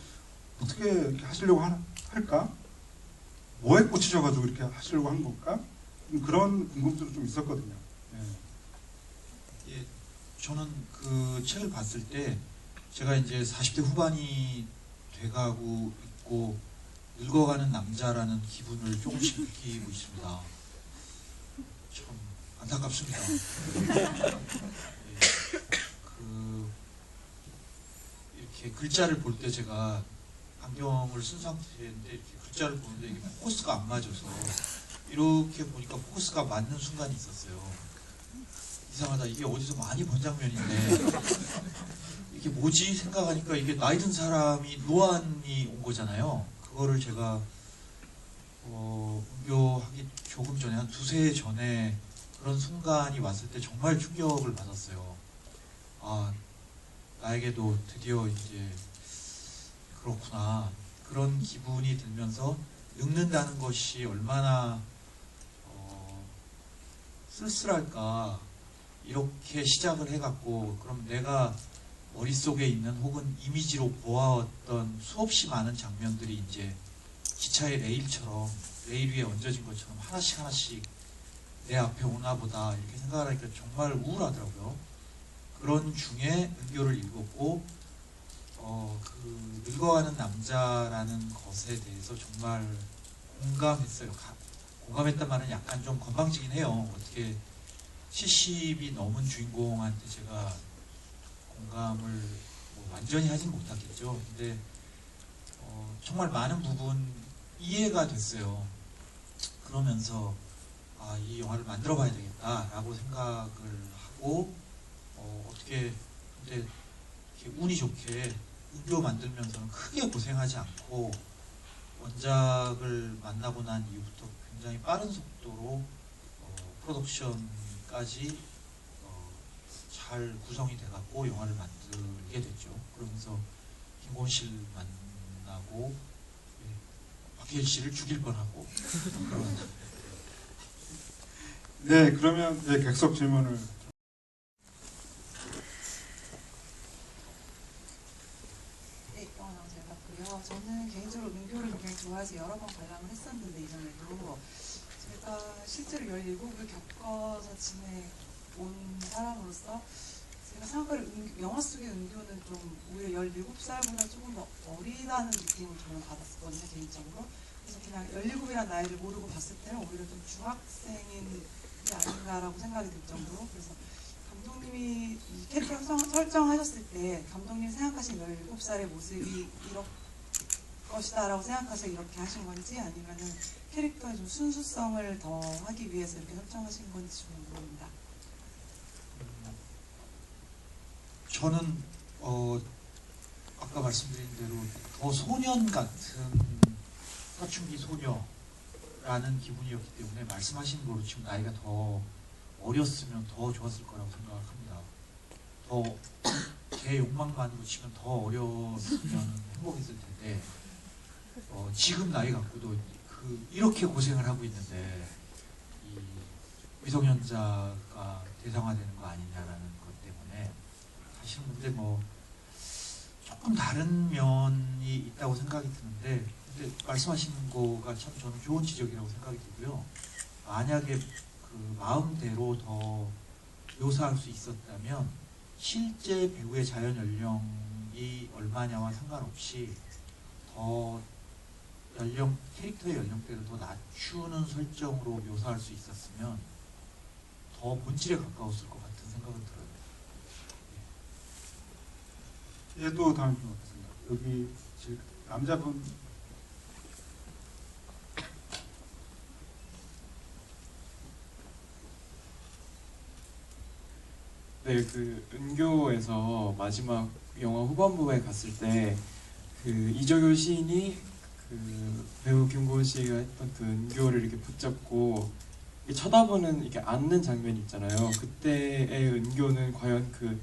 어떻게 이렇게 하시려고 할까? 뭐에 꽂히셔가지고 이렇게 하시려고 한 걸까? 그런 궁금증도 좀 있었거든요. 예, 저는 그 책을 봤을 때 제가 이제 40대 후반이 돼가고 있고 늙어가는 남자라는 기분을 조금씩 느끼고 있습니다. 참 안타깝습니다. 이렇게 글자를 볼 때 제가 안경을 쓴 상태인데 이렇게 글자를 보는데 이게 포커스가 안 맞아서 이렇게 보니까 포커스가 맞는 순간이 있었어요. 이상하다, 이게 어디서 많이 본 장면인데 이게 뭐지 생각하니까 이게 나이 든 사람이 노안이 온 거잖아요. 그거를 제가 은교하기 조금 전에 한 두세 해 전에 그런 순간이 왔을 때 정말 충격을 받았어요. 나에게도 드디어 이제 그렇구나, 그런 기분이 들면서 늙는다는 것이 얼마나 쓸쓸할까, 이렇게 시작을 해갖고 그럼 내가 머릿속에 있는 혹은 이미지로 보아왔던 수없이 많은 장면들이 이제 기차의 레일처럼 레일 위에 얹어진 것처럼 하나씩 하나씩 내 앞에 오나 보다, 이렇게 생각을 하니까 정말 우울하더라고요. 그런 중에 은교를 읽었고 그 늙어가는 남자라는 것에 대해서 정말 공감했어요. 공감했단 말은 약간 좀 건방지긴 해요. 어떻게 70이 넘은 주인공한테 제가 공감을 완전히 하진 못하겠죠. 근데 정말 많은 부분 이해가 됐어요. 그러면서 이 영화를 만들어 봐야 되겠다라고 생각을 하고 어떻게 근데 이렇게 운이 좋게 은교 만들면서는 크게 고생하지 않고 원작을 만나고 난 이후부터 굉장히 빠른 속도로 프로덕션까지 잘 구성이 돼갖고 영화를 만들게 됐죠. 그러면서 김고은 씨를 만나고 박해일 씨를 죽일 뻔하고 그런. 네, 그러면 이제 객석 질문을. 네, 제가 봤고요. 저는 개인적으로 은교를 굉장히 좋아해서 여러 번 관람을 했었는데 이전에도 제가 실제로 17을 겪어서 지내온 사람으로서 제가 생각하는 영화 속의 은교는 좀 오히려 17살보다 조금 더 어리다는 느낌을 저는 받았었거든요, 개인적으로. 그래서 그냥 17이라는 나이를 모르고 봤을 때는 오히려 좀 중학생인 게 아닌가라고 생각이 들 정도로. 그래서 감독님이 이 캐릭터 설정하셨을 때 감독님 생각하신 17살의 모습이 이럴 것이다 라고 생각하셔서 이렇게 하신 건지, 아니면은 캐릭터의 좀 순수성을 더 하기 위해서 이렇게 설정하신 건지 좀 궁금합니다. 저는 아까 말씀드린 대로 더 소년 같은 사춘기 소녀라는 기분이었기 때문에 말씀하신 거로 지금 나이가 더 어렸으면 더 좋았을 거라고 생각합니다. 더 제 욕망만으로 치면 더 어렸으면 행복했을 텐데 지금 나이 갖고도 이렇게 고생을 하고 있는데 이 미성년자가 대상화되는 거 아니냐라는 것 때문에 사실 근데 뭐 조금 다른 면이 있다고 생각이 드는데, 근데 말씀하시는 거가 참 저는 좋은 지적이라고 생각이 들고요. 만약에 그 마음대로 더 묘사할 수 있었다면 실제 배우의 자연 연령이 얼마냐와 상관없이 더 캐릭터의 연령대를 더 낮추는 설정으로 묘사할 수 있었으면 더 본질에 가까웠을 것 같은 생각은 들어요. 얘도 다음 분 어떻습니까? 여기 지금 남자분. 네, 그 은교에서 마지막 영화 후반부에 갔을 때 그 이정효 시인이 그 배우 김고은 씨가 했던 그 은교를 이렇게 붙잡고 이렇게 쳐다보는 이렇게 앉는 장면이 있잖아요. 그때의 은교는 과연 그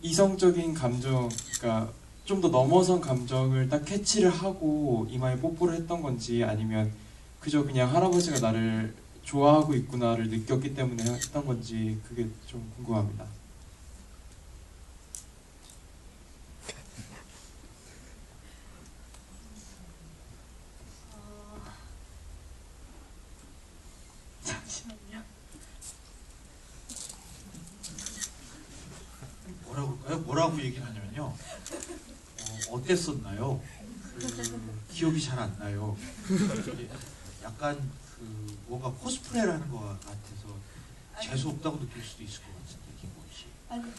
이성적인 감정, 그러니까 좀 더 넘어선 감정을 딱 캐치를 하고 이마에 뽀뽀를 했던 건지, 아니면 그저 그냥 할아버지가 나를 좋아하고 있구나를 느꼈기 때문에 했던 건지, 그게 좀 궁금합니다. 잠시만요. 뭐라고 할까요? 뭐라고 얘기를 하냐면요. 어땠었나요? 기억이 잘 안 나요. 약간 뭔가 코스프레를 하는 것 같아서 재수 없다고 느낄 수도 있을 것 같은데, 김고은 씨. 아니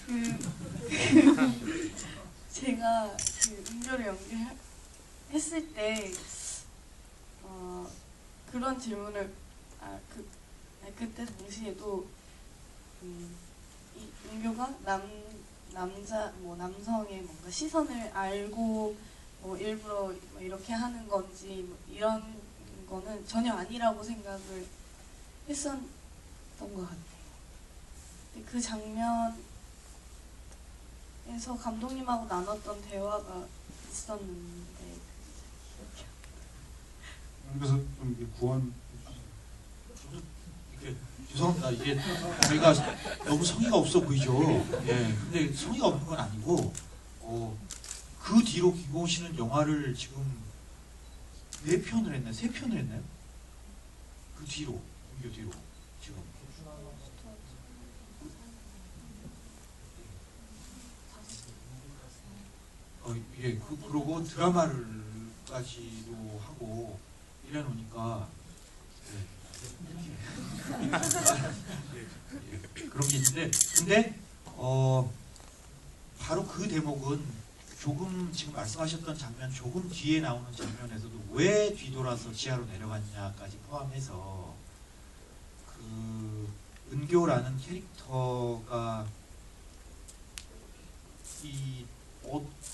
제가 은교를 연기했을 때 그런 질문을 그때 당시에도 이 은교가 남성의 뭔가 시선을 알고 일부러 이렇게 하는 건지 이런 거는 전혀 아니라고 생각을 했었던 것 같아요. 근데 그 장면에서 감독님하고 나눴던 대화가 있었는데 그래서 좀 이렇게 구원. 죄송합니다. 이게 저희가 너무 성의가 없어 보이죠. 예, 근데 성의가 없는 건 아니고 그 뒤로 김고은 씨는 영화를 지금 4편을 했나요? 3편을 했나요? 그 뒤로, 은교 뒤로 지금. 예, 그러고 드라마를까지도 하고 이래 놓으니까 그런 게 있는데, 근데 바로 그 대목은 조금 지금 말씀하셨던 장면 조금 뒤에 나오는 장면에서도 왜 뒤돌아서 지하로 내려갔냐까지 포함해서 그 은교라는 캐릭터가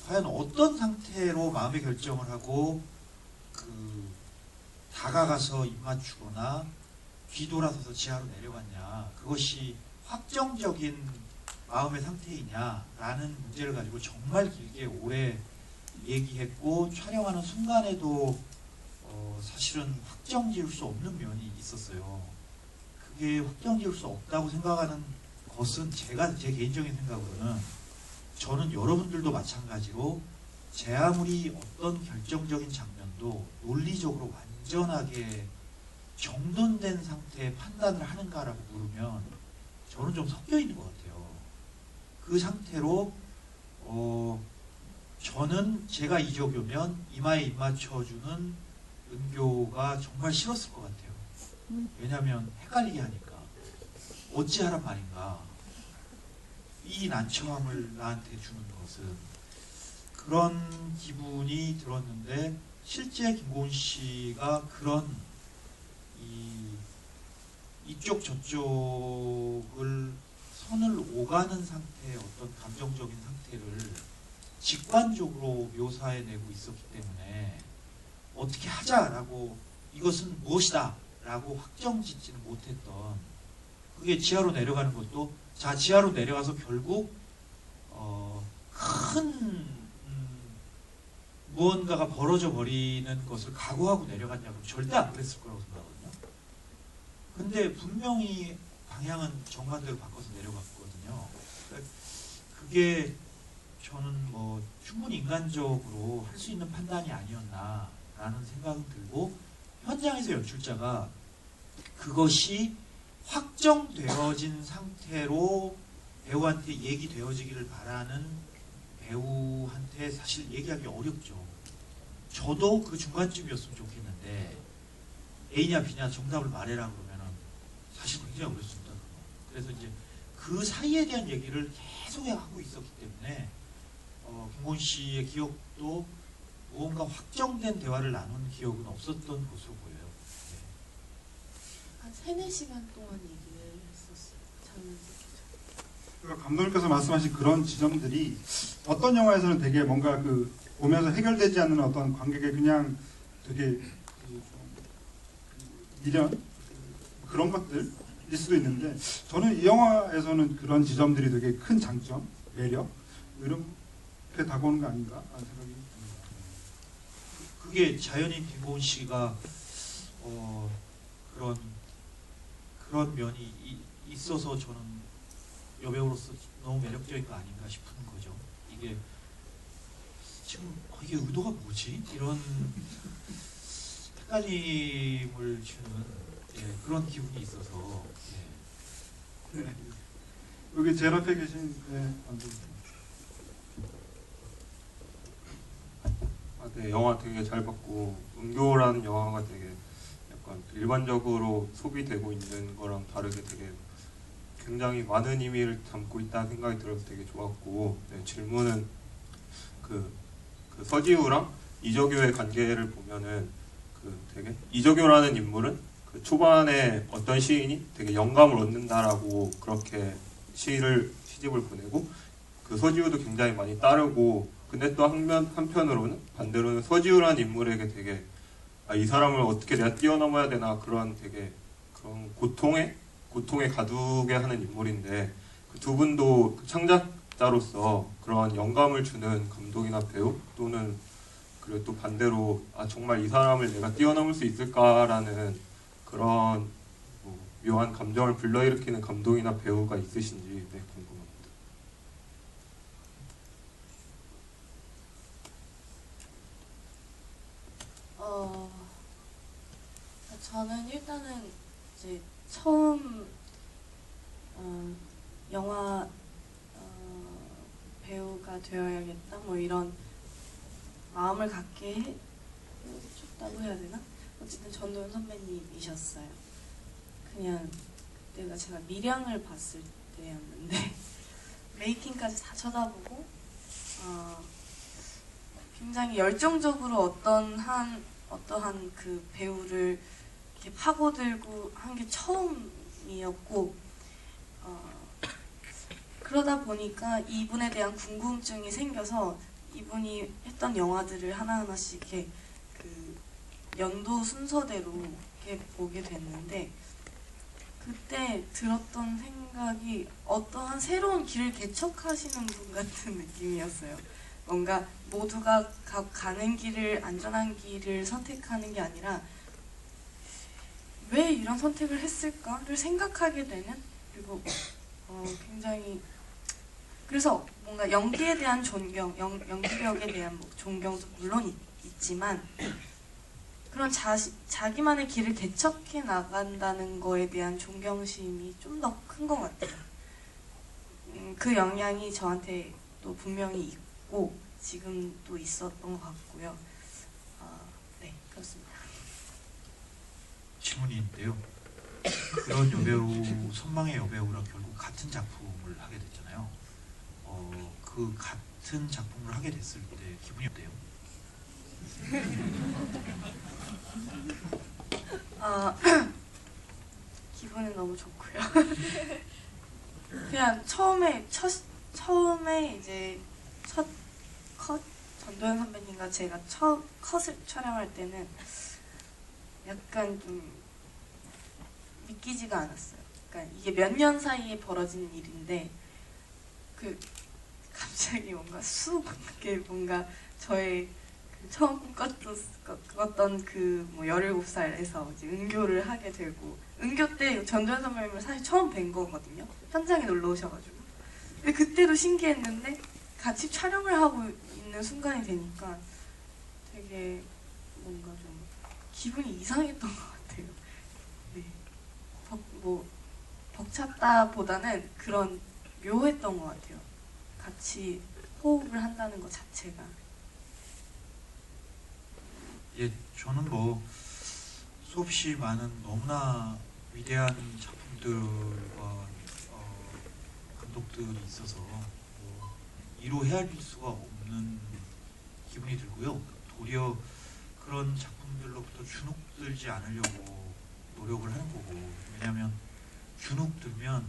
과연 어떤 상태로 마음의 결정을 하고 그 다가가서 입맞추거나 뒤돌아서서 지하로 내려갔냐, 그것이 확정적인 마음의 상태이냐라는 문제를 가지고 정말 길게 오래 얘기했고, 촬영하는 순간에도 사실은 확정 지을 수 없는 면이 있었어요. 그게 확정 지을 수 없다고 생각하는 것은 제 개인적인 생각으로는, 저는 여러분들도 마찬가지로 제 아무리 어떤 결정적인 장면도 논리적으로 완전하게 정돈된 상태의 판단을 하는가라고 물으면 저는 좀 섞여 있는 것 같아요. 그 상태로 저는 제가 이적이면 이마에 입 맞춰주는 은교가 정말 싫었을 것 같아요. 왜냐하면 헷갈리게 하니까. 어찌하란 말인가. 이 난처함을 나한테 주는 것은, 그런 기분이 들었는데, 실제 김고은 씨가 그런 이쪽 저쪽을 선을 오가는 상태의 어떤 감정적인 상태를 직관적으로 묘사해내고 있었기 때문에 어떻게 하자라고, 이것은 무엇이다 라고 확정짓지는 못했던, 그게 지하로 내려가는 것도, 자 지하로 내려가서 결국 큰 무언가가 벌어져 버리는 것을 각오하고 내려갔냐고 절대 안 그랬을 거라고 생각하거든요. 근데 분명히 방향은 정반대로 바꿔서 내려갔거든요. 그게 저는 뭐 충분히 인간적으로 할 수 있는 판단이 아니었나라는 생각은 들고, 현장에서 연출자가 그것이 확정되어진 상태로 배우한테 얘기되어지기를 바라는 배우한테 사실 얘기하기 어렵죠. 저도 그 중간쯤이었으면 좋겠는데, A냐 B냐 정답을 말해라 그러면은 사실 굉장히 어렵습니다. 그래서 이제 그 사이에 대한 얘기를 계속 하고 있었기 때문에 김고은 씨의 기억도 무언가 확정된 대화를 나눈 기억은 없었던 것으로 보여요. 네. 한 3-4시간 동안 얘기를 했었어요. 장면 그러니까 감독님께서 말씀하신 그런 지점들이 어떤 영화에서는 되게 뭔가 그 보면서 해결되지 않는 어떤 관객의 그냥 되게 미련 그런 것들일 수도 있는데, 저는 이 영화에서는 그런 지점들이 되게 큰 장점, 매력 이렇게 다가오는 거 아닌가 하는 생각이 듭니다. 그게 자연인 김고은 씨가 그런 면이 있어서 저는 여배우로서 너무 매력적인 거 아닌가 싶은 거죠. 이게 지금 이게 의도가 뭐지? 이런 헷갈림을 주는 그런 기분이 있어서. 네. 여기 제일 앞에 계신 감독님. 네, 영화 되게 잘 봤고, 은교라는 영화가 되게 약간 일반적으로 소비되고 있는 거랑 다르게 되게 굉장히 많은 의미를 담고 있다는 생각이 들어서 되게 좋았고, 네, 질문은 그 서지우랑 이적효의 관계를 보면은 되게 이적효라는 인물은 그 초반에 어떤 시인이 되게 영감을 얻는다라고 그렇게 시집을 보내고, 그 서지우도 굉장히 많이 따르고, 근데 또 한편으로는 반대로는 서지우라는 인물에게 되게 이 사람을 어떻게 내가 뛰어넘어야 되나 그런 되게 그런 고통에 가두게 하는 인물인데, 그 두 분도 그 창작자로서 그런 영감을 주는 감독이나 배우, 또는 그리고 또 반대로 정말 이 사람을 내가 뛰어넘을 수 있을까라는 그런 묘한 감정을 불러일으키는 감독이나 배우가 있으신지 궁금합니다. 저는 일단은 이제 처음 영화 배우가 되어야겠다 뭐 이런 마음을 갖게 해줬다고 해야 되나? 어쨌든 전도연 선배님이셨어요. 그냥 그때가 제가 밀양을 봤을 때였는데 메이킹까지 다 쳐다보고 굉장히 열정적으로 어떠한 그 배우를 이렇게 파고들고 한 게 처음이었고, 그러다 보니까 이분에 대한 궁금증이 생겨서 이분이 했던 영화들을 하나하나씩 이렇게 그 연도 순서대로 이렇게 보게 됐는데, 그때 들었던 생각이 어떠한 새로운 길을 개척하시는 분 같은 느낌이었어요. 뭔가 모두가 가는 길을, 안전한 길을 선택하는 게 아니라 왜 이런 선택을 했을까를 생각하게 되는, 그리고 굉장히, 그래서 뭔가 연기에 대한 존경, 연기력에 대한 뭐 존경도 물론 있지만, 그런 자기만의 길을 개척해 나간다는 거에 대한 존경심이 좀 더 큰 것 같아요. 그 영향이 저한테도 분명히 있고 지금도 있었던 것 같고요. 네, 그렇습니다. 질문이 있는데요. 그런 여배우, 선망의 여배우랑 결국 같은 작품을 하게 됐잖아요. 그 같은 작품을 하게 됐을 때 기분이 어때요? 기분은 너무 좋고요. 그냥 처음에 이제 첫 컷, 전도연 선배님과 제가 첫 컷을 촬영할 때는 약간 좀 믿기지가 않았어요. 그러니까 이게 몇 년 사이에 벌어진 일인데 그 갑자기 뭔가 이게 뭔가 저의 그 처음 꿈꿨던 그 뭐 17살에서 이제 은교를 하게 되고, 은교 때 전도연 선배님을 사실 처음 뵌 거거든요. 현장에 놀러 오셔가지고. 근데 그때도 신기했는데 같이 촬영을 하고 있는 순간이 되니까 되게 뭔가 좀 기분이 이상했던 것 같아요. 네. 벅찼다 보다는 그런 묘했던 것 같아요. 같이 호흡을 한다는 것 자체가. 예, 저는 뭐 수없이 많은 너무나 위대한 작품들과 감독들이 있어서 뭐 이루 헤아릴 수가 없는 기분이 들고요. 도리어 그런 작품들로부터 주눅들지 않으려고 노력을 하는 거고, 왜냐하면 주눅들면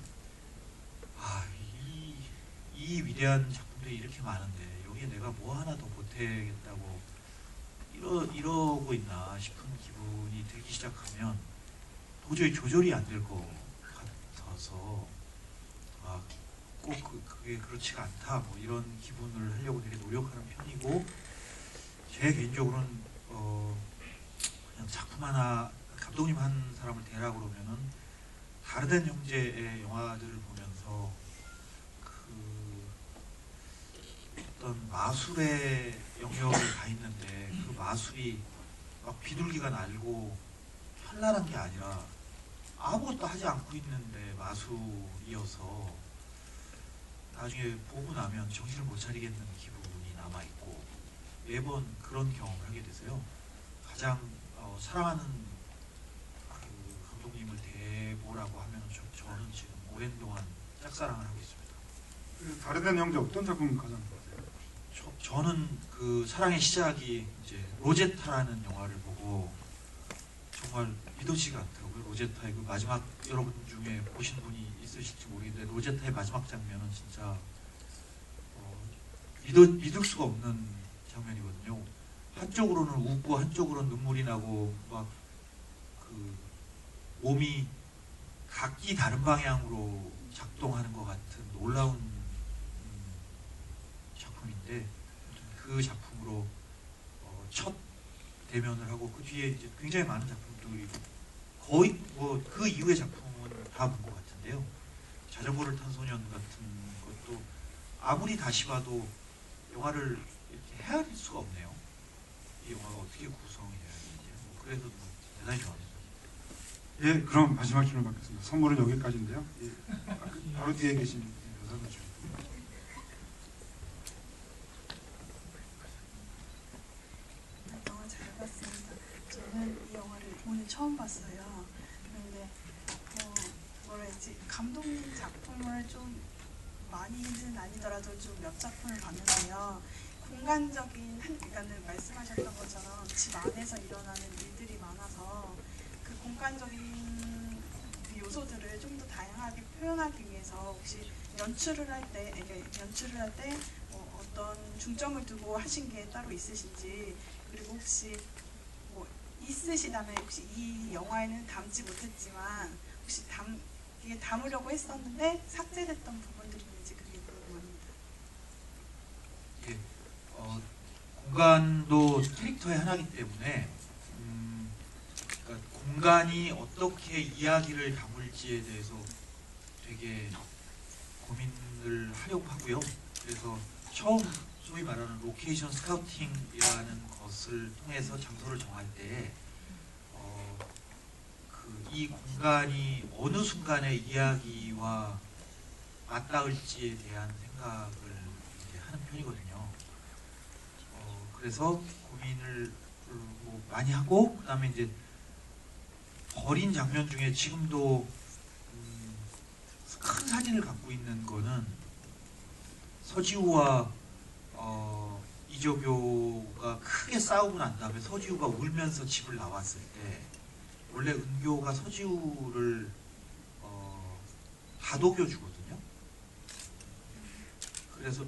이 위대한 작품들이 이렇게 많은데 여기에 내가 뭐 하나 더 보태겠다고 이러고 있나 싶은 기분이 들기 시작하면 도저히 조절이 안 될 것 같아서 꼭 그게 그렇지가 않다 뭐 이런 기분을 하려고 되게 노력하는 편이고, 제 개인적으로는 그냥 작품 하나, 감독님 한 사람을 대라고 그러면은 다르덴 형제의 영화들을 보면서 그 어떤 마술의 영역에 가 있는데 그 마술이 막 비둘기가 날고 현란한 게 아니라 아무것도 하지 않고 있는데 마술이어서 나중에 보고 나면 정신을 못 차리겠는 기분이 남아있고, 매번 그런 경험을 하게 돼서요. 가장 사랑하는 그 감독님을 대보라고 하면 저는 지금 오랜 동안 짝사랑을 하고 있습니다. 그 다르덴 형제 어떤 작품 가장 좋아하세요? 저는 그 사랑의 시작이 이제 로제타라는 영화를 보고 정말 믿어지가 않더라고요. 로제타의 그 마지막, 여러분 중에 보신 분이 있으실지 모르겠는데 로제타의 마지막 장면은 진짜 믿을 수가 없는 장면이거든요. 한쪽으로는 웃고 한쪽으로는 눈물이 나고 막 그 몸이 각기 다른 방향으로 작동하는 것 같은 놀라운 작품인데, 그 작품으로 첫 대면을 하고 그 뒤에 이제 굉장히 많은 작품들이 거의 뭐 그 이후의 작품은 다 본 것 같은데요. 자전거를 탄 소년 같은 것도 아무리 다시 봐도 영화를 이렇게 헤아릴 수가 없네요. 이 영화가 어떻게 구성이 되어야 되는지. 뭐 그래서 대단히 좋아합니다. 예, 그럼 마지막 질문 받겠습니다. 선물은 여기까지인데요. 예, 바로 뒤에 계신 여자분 중. 영화 잘 봤습니다. 저는 이 영화를 오늘 처음 봤어요. 그런데 뭐라 해야지, 감독님 작품을 좀 많이는 아니더라도 좀 몇 작품을 봤는데요. 공간적인 그러니까는 말씀하셨던 것처럼 집 안에서 일어나는 일들이 많아서 그 공간적인 그 요소들을 좀 더 다양하게 표현하기 위해서 혹시 연출을 할 때 어떤 중점을 두고 하신 게 따로 있으신지, 그리고 혹시 뭐 있으시다면 혹시 이 영화에는 담지 못했지만 혹시 이게 담으려고 했었는데 삭제됐던 부분들이 있는지 그게 궁금합니다. 예, 공간도 캐릭터의 하나이기 때문에 그러니까 공간이 어떻게 이야기를 담을지에 대해서 되게 고민을 하려고 하고요. 그래서 처음 소위 말하는 로케이션 스카우팅이라는 것을 통해서 장소를 정할 때 이 공간이 어느 순간에 이야기와 맞닿을지에 대한 생각을 이제 하는 편이거든요. 그래서 고민을 뭐 많이 하고, 그다음에 이제 버린 장면 중에 지금도 큰 사진을 갖고 있는 거는 서지우와 이조교가 크게 싸우고 난 다음에 서지우가 울면서 집을 나왔을 때, 원래 은교가 서지우를 다독여주거든요. 그래서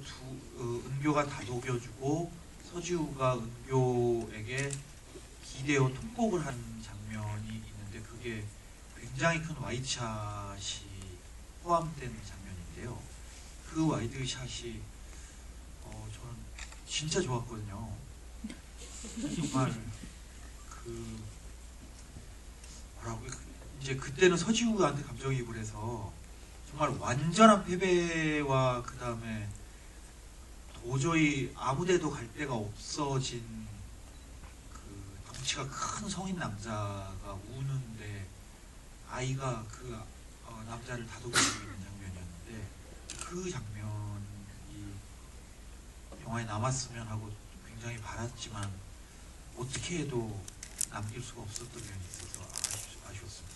은교가 다독여주고 서지우가 은교에게 기대어 통곡을 하는 장면이 있는데, 그게 굉장히 큰 와이드샷이 포함된 장면인데요. 그 와이드샷이 저는 진짜 좋았거든요. 정말 뭐라고 이제 그때는 서지우한테 감정이입을 해서 정말 완전한 패배와 그 다음에 도저히 아무데도 갈 데가 없어진 그 덩치가 큰 성인 남자가 우는데 아이가 그 남자를 다독여주고 있는 장면이었는데, 그 장면이 영화에 남았으면 하고 굉장히 바랐지만 어떻게 해도 남길 수가 없었던 면이 있어서 아쉬웠습니다.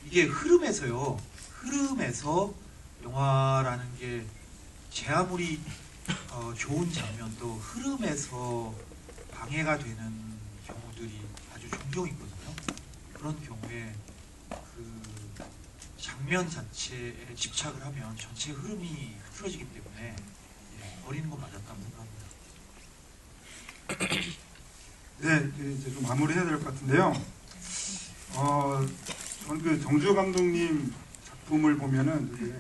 이게 흐름에서 영화라는 게 제 아무리 좋은 장면도 흐름에서 방해가 되는 경우들이 아주 종종 있거든요. 그런 경우에 그 장면 자체에 집착을 하면 전체 흐름이 흐트러지기 때문에 버리는 건 맞았다고 생각합니다. 네, 이제 좀 마무리해야 될 것 같은데요. 저는 그 정주호 감독님 작품을 보면은 되게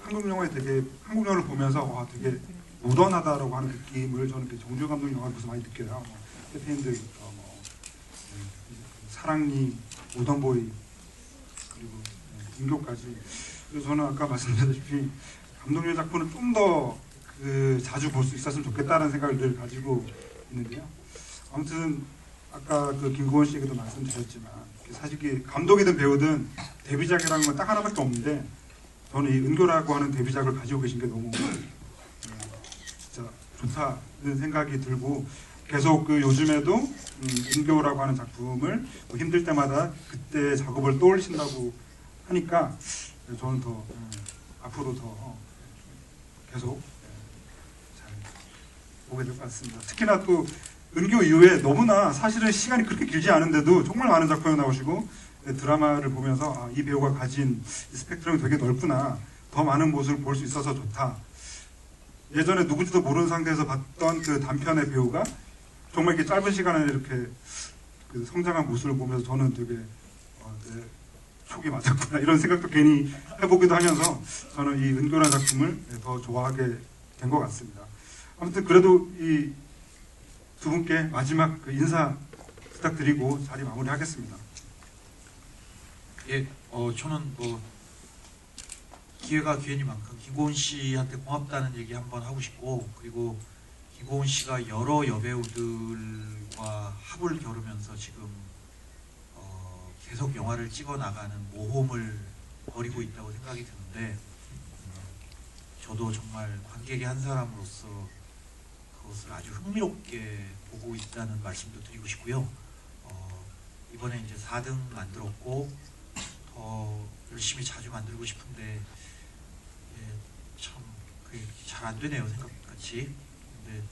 한국 영화를 보면서 와 되게 모던하다라고 하는 느낌을 저는 그 정주호 감독 영화를 보면서 많이 느껴요. 해피엔드부터 사랑니, 모던보이 그리고 인교까지. 그래서 저는 아까 말씀드렸다시피 감독님 작품을 좀 더 자주 볼 수 있었으면 좋겠다는 생각을 늘 가지고 있는데요. 아무튼 아까 그 김고은 씨에게도 말씀드렸지만 사실 감독이든 배우든 데뷔작이라는 건 딱 하나밖에 없는데, 저는 이 은교라고 하는 데뷔작을 가지고 계신 게 너무 진짜 좋다는 생각이 들고, 계속 요즘에도 은교라고 하는 작품을 힘들 때마다 그때 작업을 떠올리신다고 하니까 저는 더 앞으로 더 계속 잘 보게 될 것 같습니다. 특히나 또 은교 이후에 너무나 사실은 시간이 그렇게 길지 않은데도 정말 많은 작품이 나오시고, 드라마를 보면서 이 배우가 가진 스펙트럼이 되게 넓구나, 더 많은 모습을 볼 수 있어서 좋다. 예전에 누군지도 모르는 상태에서 봤던 그 단편의 배우가 정말 이렇게 짧은 시간에 이렇게 그 성장한 모습을 보면서 저는 되게 내 촉이 맞았구나 이런 생각도 괜히 해보기도 하면서 저는 이 은교라는 작품을 더 좋아하게 된 것 같습니다. 아무튼 그래도 이 두 분께 마지막 인사 부탁드리고 자리 마무리하겠습니다. 예, 저는 기회가 기회니만큼 김고은 씨한테 고맙다는 얘기 한번 하고 싶고, 그리고 김고은 씨가 여러 여배우들과 합을 겨루면서 지금 계속 영화를 찍어 나가는 모험을 벌이고 있다고 생각이 드는데, 저도 정말 관객의 한 사람으로서 그것을 아주 흥미롭게 보고 있다는 말씀도 드리고 싶고요. 이번에 이제 4등 만들었고 더 열심히 자주 만들고 싶은데 참 그게 잘 안 되네요, 생각같이. 근데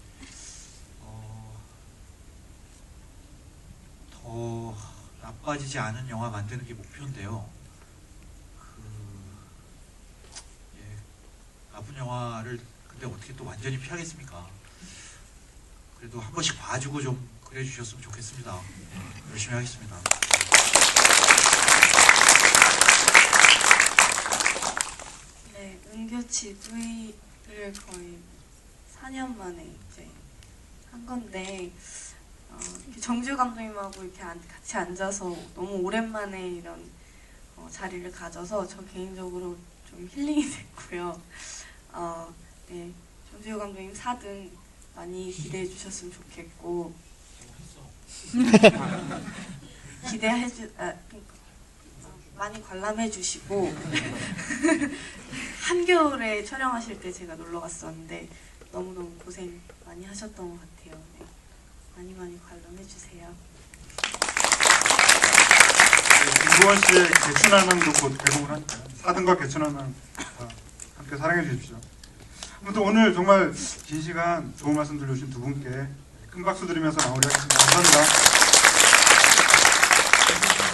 더 나빠지지 않은 영화 만드는 게 목표인데요. 나쁜 영화를 근데 어떻게 또 완전히 피하겠습니까? 그래도 한 번씩 봐주고 좀 그래주셨으면 좋겠습니다. 열심히 하겠습니다. 네, 은교 GV를 거의 4년 만에 이제 한 건데 이렇게 정지우 감독님하고 이렇게 같이 앉아서 너무 오랜만에 이런 자리를 가져서 저 개인적으로 좀 힐링이 됐고요. 네, 정지우 감독님 4등 많이 기대해 주셨으면 좋겠고 많이 관람해 주시고 한겨울에 촬영하실 때 제가 놀러 갔었는데 너무너무 고생 많이 하셨던 것 같아요. 네, 많이 관람해 주세요. 김고원 씨의 개춘하남도 곧 개봉을 하니까요. 4등과 개춘하남 함께 사랑해 주십시오. 아무튼 오늘 정말 긴 시간 좋은 말씀 들려주신 두 분께 큰 박수 드리면서 마무리하겠습니다. 감사합니다.